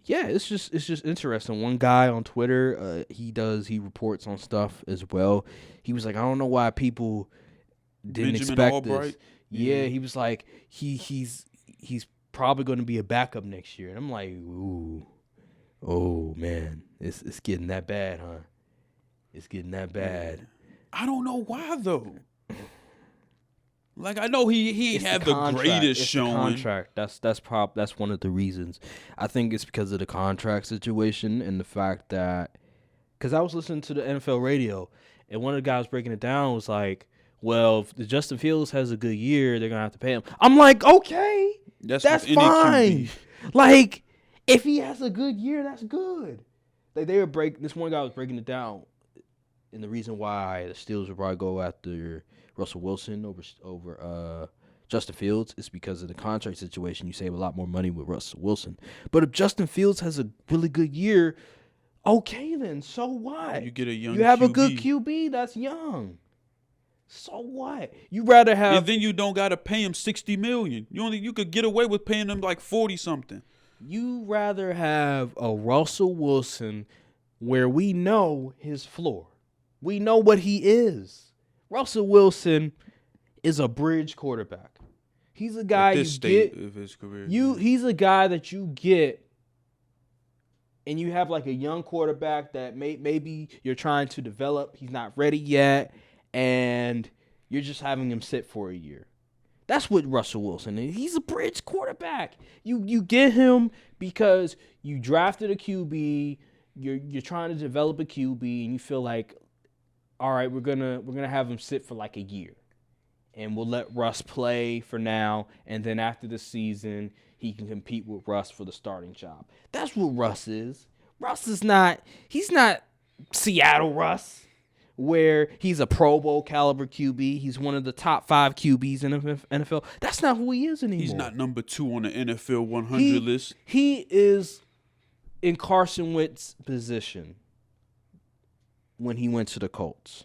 Yeah, it's just interesting. One guy on Twitter, he reports on stuff as well. He was like, I don't know why people didn't Benjamin expect Albright. this. Yeah, he was like, he's probably going to be a backup next year. And I'm like, ooh, oh man, it's getting that bad, huh? It's getting that bad. I don't know why though. Like, I know he ain't had the greatest showing. The contract. That's one of the reasons. I think it's because of the contract situation and the fact that, because I was listening to the NFL radio and one of the guys breaking it down was like, well, if the Justin Fields has a good year, they're gonna have to pay him. I'm like, okay, that's fine. Like, if he has a good year, that's good. Like, this one guy was breaking it down, and the reason why the Steelers would probably go after Russell Wilson over Justin Fields is because of the contract situation. You save a lot more money with Russell Wilson. But if Justin Fields has a really good year, okay then, so what? You get a young You have QB. a good QB that's young. So what? You rather have, and then you don't gotta pay him $60 million. You could get away with paying him like 40 something. You rather have a Russell Wilson where we know his floor. We know what he is. Russell Wilson is a bridge quarterback. He's a guy At this state of his career. He's a guy that you get, and you have like a young quarterback that maybe you're trying to develop. He's not ready yet, and you're just having him sit for a year. That's what Russell Wilson is. He's a bridge quarterback. You get him because you drafted a QB. You're trying to develop a QB, and you feel like, all right, we're gonna have him sit for like a year, and we'll let Russ play for now, and then after the season, he can compete with Russ for the starting job. That's what Russ is. Russ is not. He's not Seattle Russ, where he's a Pro Bowl caliber QB. He's one of the top 5 QBs in the NFL. That's not who he is anymore. He's not number 2 on the NFL 100 list. He is in Carson Wentz's position when he went to the Colts.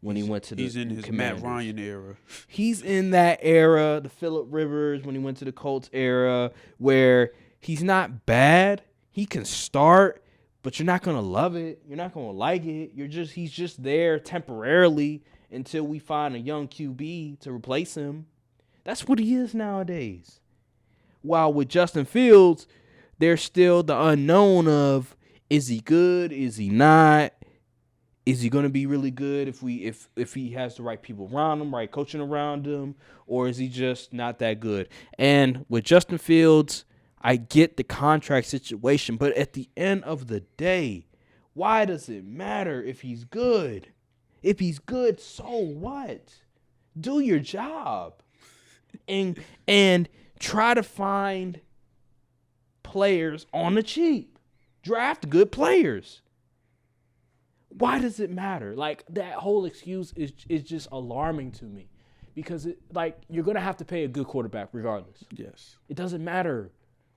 He's in his Commanders. Matt Ryan era. He's in that era, the Phillip Rivers when he went to the Colts era, where he's not bad. He can start, but you're not gonna love it. You're not gonna like it. He's just there temporarily until we find a young QB to replace him. That's what he is nowadays. While with Justin Fields, there's still the unknown of, is he good? Is he not? Is he going to be really good if he has the right people around him, right coaching around him, or is he just not that good? And with Justin Fields, I get the contract situation, but at the end of the day, why does it matter if he's good? If he's good, so what? Do your job. And try to find players on the cheap. Draft good players. Why does it matter? Like, that whole excuse is just alarming to me, because you're gonna have to pay a good quarterback regardless. Yes. It doesn't matter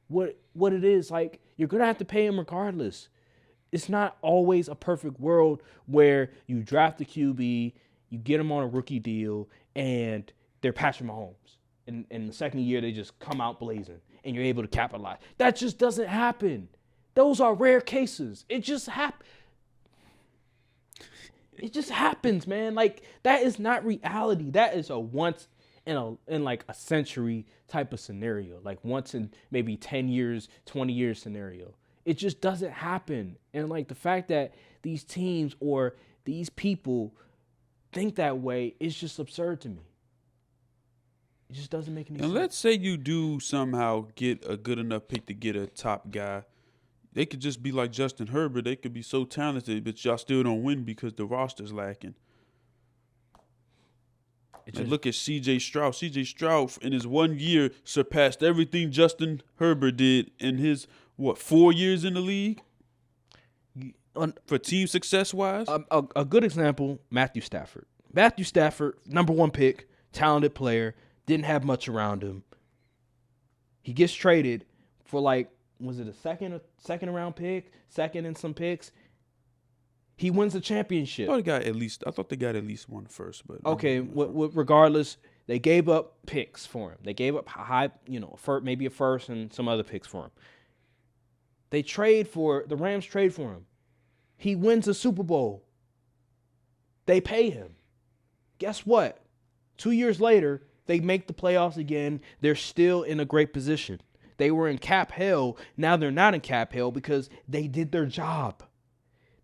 what it is. Like, you're gonna have to pay him regardless. It's not always a perfect world where you draft a QB, you get him on a rookie deal, and they're Patrick Mahomes. In the second year, they just come out blazing, and you're able to capitalize. That just doesn't happen. Those are rare cases. It just happens. It just happens, man. Like, that is not reality. That is a once in like a century type of scenario. Like once in maybe 10 years, 20 years scenario. It just doesn't happen. And like the fact that these teams or these people think that way is just absurd to me. It just doesn't make any sense. And let's say you do somehow get a good enough pick to get a top guy. They could just be like Justin Herbert. They could be so talented, but y'all still don't win because the roster's lacking. And look at C.J. Stroud. C.J. Stroud in his 1 year surpassed everything Justin Herbert did in his, 4 years in the league? For team success-wise? A good example, Matthew Stafford. Matthew Stafford, number 1 pick, talented player, didn't have much around him. He gets traded for was it a second round pick, second and some picks? He wins the championship. I thought they got at least one first, but okay. Regardless, they gave up picks for him. They gave up maybe a first and some other picks for him. The Rams trade for him. He wins a Super Bowl. They pay him. Guess what? 2 years later, they make the playoffs again. They're still in a great position. They were in cap hell. Now they're not in cap hell because they did their job.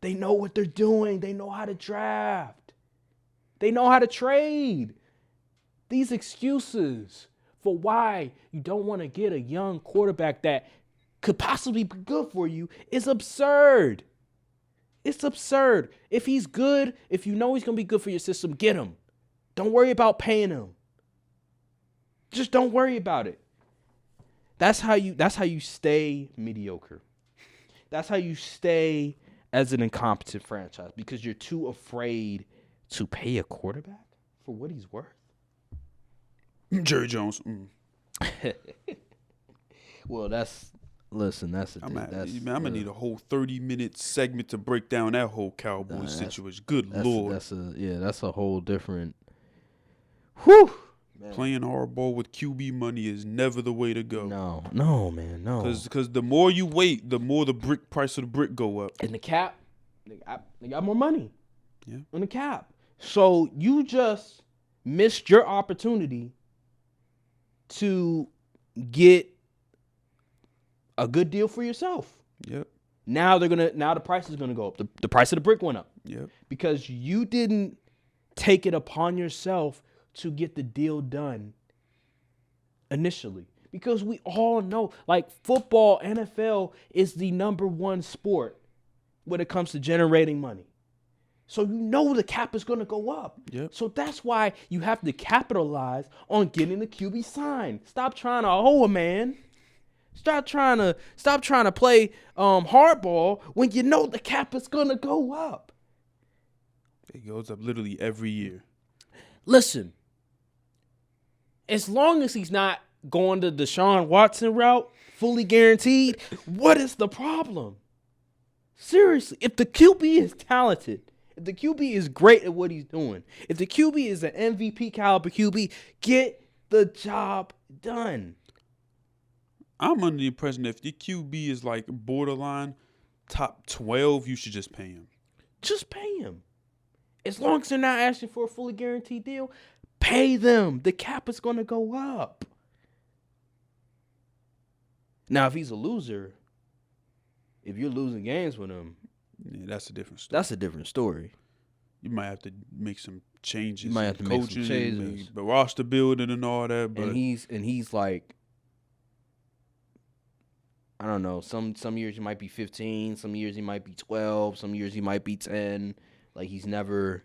They know what they're doing. They know how to draft. They know how to trade. These excuses for why you don't want to get a young quarterback that could possibly be good for you is absurd. It's absurd. If he's good, if you know he's going to be good for your system, get him. Don't worry about paying him. Just don't worry about it. That's how you stay mediocre. That's how you stay as an incompetent franchise, because you're too afraid to pay a quarterback for what he's worth. Jerry Jones. Well, I'm gonna need a whole 30-minute segment to break down that whole Cowboys situation. Good Lord. That's a whole different. Whew. Man. Playing hardball with QB money is never the way to go. No, man, no. Because the more you wait, the more the price of the brick go up. And the cap, they got more money. Yeah. On the cap. So you just missed your opportunity to get a good deal for yourself. Yep. Now the price is gonna go up. The price of the brick went up. Yep. Because you didn't take it upon yourself to get the deal done initially. Because we all know, like, football, NFL is the number 1 sport when it comes to generating money. So you know the cap is going to go up. Yep. So that's why you have to capitalize on getting the QB signed. Stop trying to hoe a man. Stop trying to play hardball when you know the cap is going to go up. It goes up literally every year. Listen, as long as he's not going the Deshaun Watson route, fully guaranteed, what is the problem? Seriously, if the QB is talented, if the QB is great at what he's doing, if the QB is an MVP caliber QB, get the job done. I'm under the impression that if the QB is like borderline top 12, you should just pay him. Just pay him. As long as they're not asking for a fully guaranteed deal, pay them. The cap is going to go up. Now, if he's a loser, if you're losing games with him, yeah, that's a different story. That's a different story. You might have to make some changes. You might have to make some changes. But roster building and all that. But and he's like, I don't know. Some years he might be 15. Some years he might be 12. Some years he might be 10. Like, he's never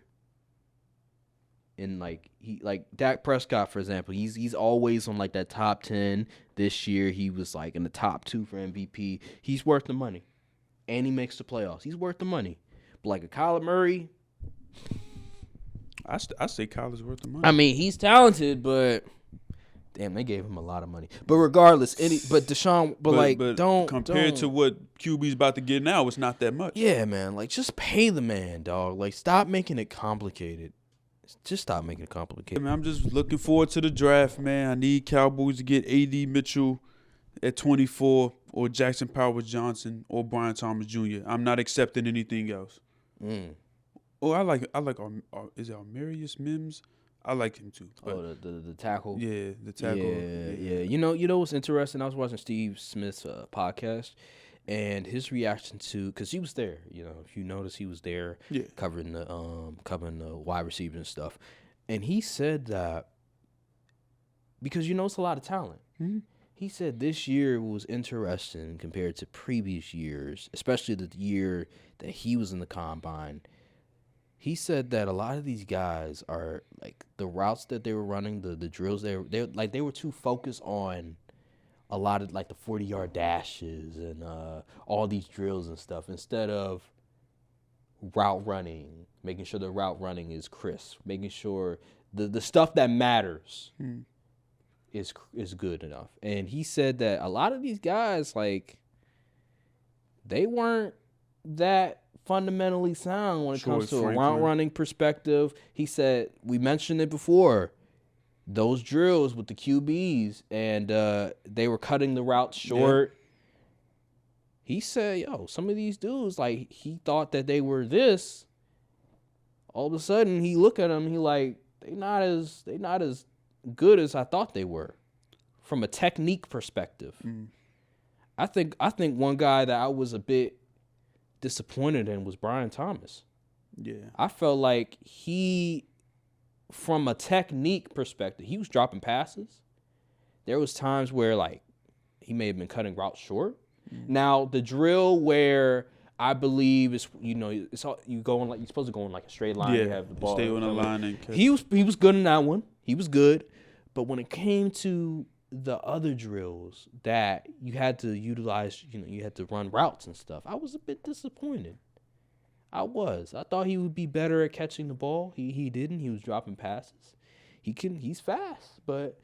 in, like Dak Prescott, for example. He's always on like that top 10. This year he was like in the top 2 for MVP. He's worth the money, and he makes the playoffs. He's worth the money. But like a Kyler Murray, I say Kyler's worth the money. I mean, he's talented, but damn, they gave him a lot of money. But regardless, Deshaun, but don't compared to what QB's about to get now, it's not that much. Yeah, man. Like, just pay the man, dog. Like, stop making it complicated. Just stop making it complicated. I mean, I'm just looking forward to the draft, man. I need Cowboys to get A.D. Mitchell at 24 or Jackson Powers Johnson or Brian Thomas Jr. I'm not accepting anything else. Oh, I like is it Armarius Mims? I like him too. The tackle. Yeah, the tackle. Yeah. You know what's interesting? I was watching Steve Smith's podcast, and his reaction to, because he was there. You know, if you notice, he was there covering the wide receivers and stuff, and he said that because it's a lot of talent. Mm-hmm. He said this year was interesting compared to previous years, especially the year that he was in the combine. He said that a lot of these guys are like the routes that they were running, the drills they were too focused on a lot of like the 40-yard dashes and all these drills and stuff instead of route running, making sure the route running is crisp, making sure the stuff that matters is good enough. And he said that a lot of these guys, like, they weren't that fundamentally sound when it comes to a route running perspective. He said, we mentioned it before, those drills with the QBs, and they were cutting the routes short. Yeah. He said, some of these dudes, like, he thought that they were this. All of a sudden, he look at them, he like, they not as good as I thought they were from a technique perspective. I think one guy that I was a bit disappointed in was Brian Thomas. Yeah. I felt like he, from a technique perspective, he was dropping passes. There was times where, like, he may have been cutting routes short. Now, the drill where I believe it's all, you're supposed to go in like a straight line. Yeah, you have the ball. Stay on the line and catch. He was good in that one. He was good. But when it came to the other drills that you had to utilize, you had to run routes and stuff, I was a bit disappointed. I thought he would be better at catching the ball. He didn't. He was dropping passes. He's fast, but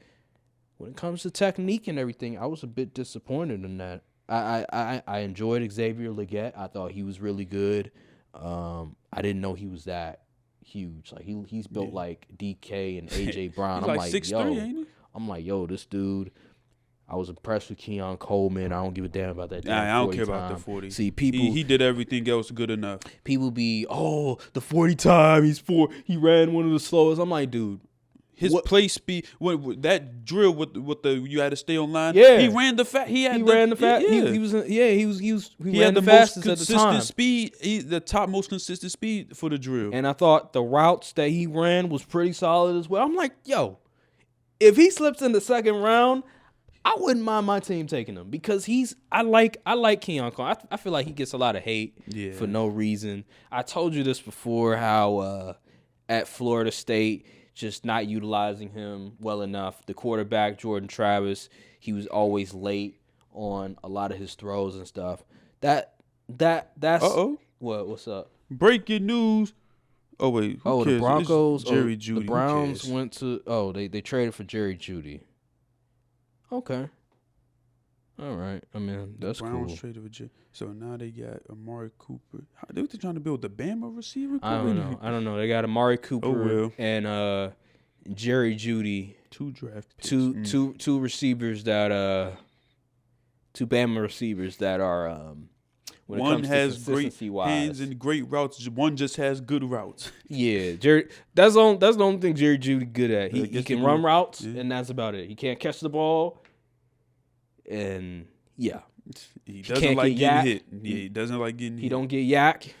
when it comes to technique and everything, I was a bit disappointed in that. I enjoyed Xavier Legette. I thought he was really good. I didn't know he was that huge. Like he's built like DK and AJ Brown. I'm like 6'3", ain't he? I'm like, this dude. I was impressed with Keon Coleman. I don't give a damn about that. I don't care about the 40. See, people. He did everything else good enough. People be, the 40 time. He ran one of the slowest. I'm like, dude. His play speed, that drill with the you had to stay on line. Yeah, he ran the fast. He ran the fast. Yeah. He ran the fastest at the time. Speed. The top most consistent speed for the drill. And I thought the routes that he ran was pretty solid as well. I'm like, if he slips in the second round, I wouldn't mind my team taking him because I like Keon Coleman. I feel like he gets a lot of hate for no reason. I told you this before how at Florida State, just not utilizing him well enough. The quarterback, Jordan Travis, he was always late on a lot of his throws and stuff. That's what's up? Breaking news. Oh wait. Who cares? The Broncos. Jerry Jeudy. The Browns went to. They traded for Jerry Jeudy. Okay. All right. I mean, that's cool. Browns traded for Jerry. So now they got Amari Cooper. They were trying to build the Bama receiver. I don't know. They got Amari Cooper and Jerry Jeudy. 2 draft picks. Two receivers that two Bama receivers that are when one it comes has to great wise. hands and great routes. One just has good routes. Yeah, Jerry. That's the only thing Jerry Jeudy good at. He can run routes, and that's about it. He can't catch the ball, and he doesn't like getting hit. Yeah, he doesn't like getting hit. He don't get yak.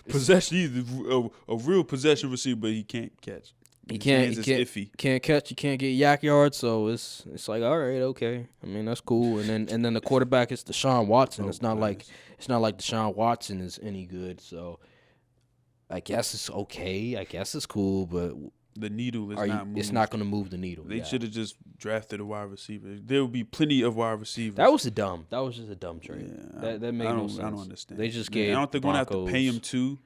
Possession. He's a real possession receiver, but he can't catch. He can't catch. You can't get yak yards. So it's like, all right, okay. I mean, that's cool. And then the quarterback is Deshaun Watson. It's not like Deshaun Watson is any good. So I guess it's okay. I guess it's cool, but the needle is not moving. It's not going to move the needle. They should have just drafted a wide receiver. There would be plenty of wide receivers. That was just a dumb trade. Yeah, that made no sense. I don't understand. They just gave. I don't think we're going to have to pay him too.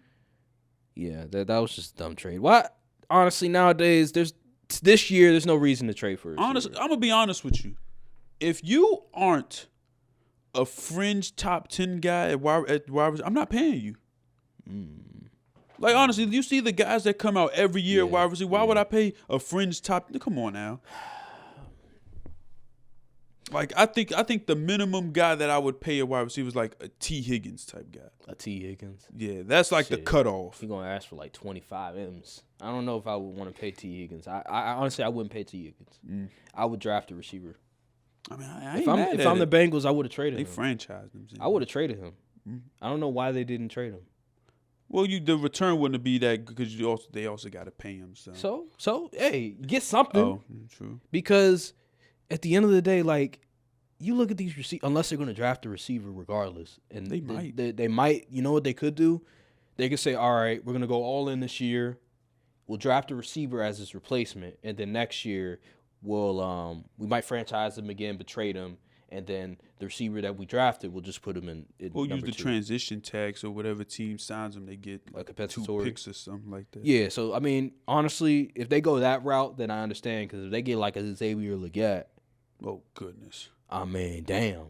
Yeah, that was just a dumb trade. What? Honestly, nowadays, this year, there's no reason to trade for it. Honestly, I'm gonna be honest with you. If you aren't a fringe top 10 guy at wide, I'm not paying you. Like, honestly, you see the guys that come out every year at wide receiver. Why would I pay a fringe top? Come on now. Like, I think the minimum guy that I would pay a wide receiver is like a T. Higgins type guy. A T. Higgins? Yeah, that's like the cutoff. You're going to ask for like 25 M's. I don't know if I would want to pay T. Higgins. I honestly, I wouldn't pay T. Higgins. I would draft a receiver. I mean, if I'm the Bengals, I would have traded him. They franchised him. I would have traded him. I don't know why they didn't trade him. Well, the return wouldn't be that because they also got to pay him. So hey, get something. Oh, true. Because at the end of the day, like, you look at these receivers, unless they're going to draft a receiver regardless, and they might. You know what they could do? They could say, all right, we're going to go all in this year. We'll draft a receiver as his replacement, and then next year we might franchise him again, but trade him. And then the receiver that we drafted, we'll just put him in we'll use the transition tag, so whatever team signs him, they get like a 2 picks or something like that. Yeah, so, I mean, honestly, if they go that route, then I understand. Because if they get like a Xavier Legette. Oh, goodness. I mean, damn.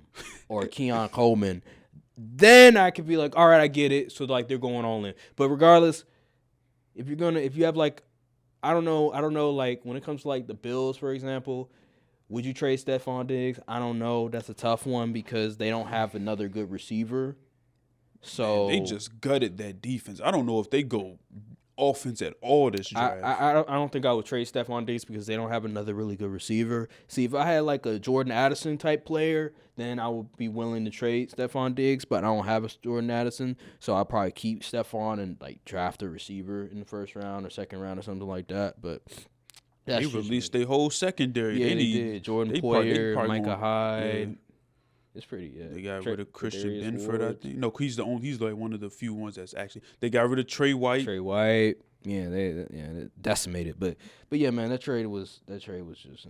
Or Keon Coleman. Then I could be like, all right, I get it. So, like, they're going all in. But regardless, if you have, like, I don't know, like, when it comes to, like, the Bills, for example, would you trade Stephon Diggs? I don't know. That's a tough one because they don't have another good receiver. So man, they just gutted that defense. I don't know if they go offense at all this draft. I don't think I would trade Stephon Diggs because they don't have another really good receiver. See, if I had like a Jordan Addison type player, then I would be willing to trade Stephon Diggs, but I don't have a Jordan Addison, so I'll probably keep Stephon and like draft a receiver in the first round or second round or something like that. But they released their whole secondary. Yeah, they did. Jordan Poyer, Micah Hyde. Yeah. It's pretty. Yeah. They got rid of Christian Benford, I think. No, he's like one of the few ones that's actually. They got rid of Trey White. Yeah, they decimated. But yeah, man, that trade was just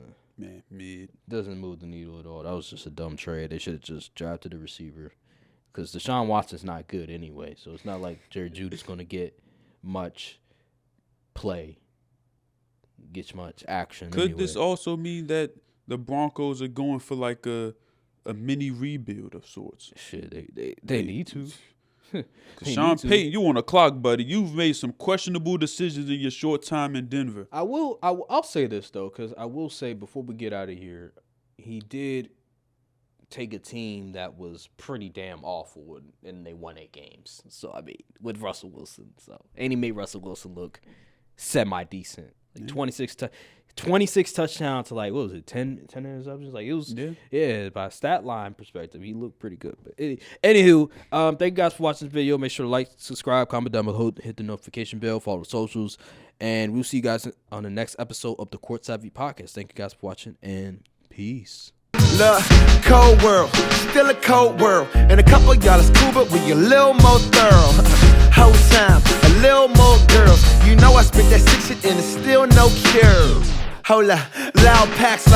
mid. Doesn't move the needle at all. That was just a dumb trade. They should have just drafted a receiver because Deshaun Watson's not good anyway. So it's not like Jerry Jeudy's going to get much play. Gets much action. Could this also mean that the Broncos are going for like a mini rebuild of sorts? Shit, they need to. Sean Payton, you on the clock, buddy. You've made some questionable decisions in your short time in Denver. I'll say this though, because I will say before we get out of here, he did take a team that was pretty damn awful and they won 8 games. So I mean, with Russell Wilson, and he made Russell Wilson look semi-decent. Like 26 touchdowns to like, what was it, 10 interceptions? Like, it was, by stat line perspective, he looked pretty good. But anywho, thank you guys for watching this video. Make sure to like, subscribe, comment down below, hit the notification bell, follow the socials, and we'll see you guys on the next episode of the Courtside podcast. Thank you guys for watching, and peace. Look, cold world, still a cold world. And a couple of y'all is cool, but we a little more thorough. Whole time, a little more girls. You know I spit that sick shit and it's still no cure. Hold up, loud packs like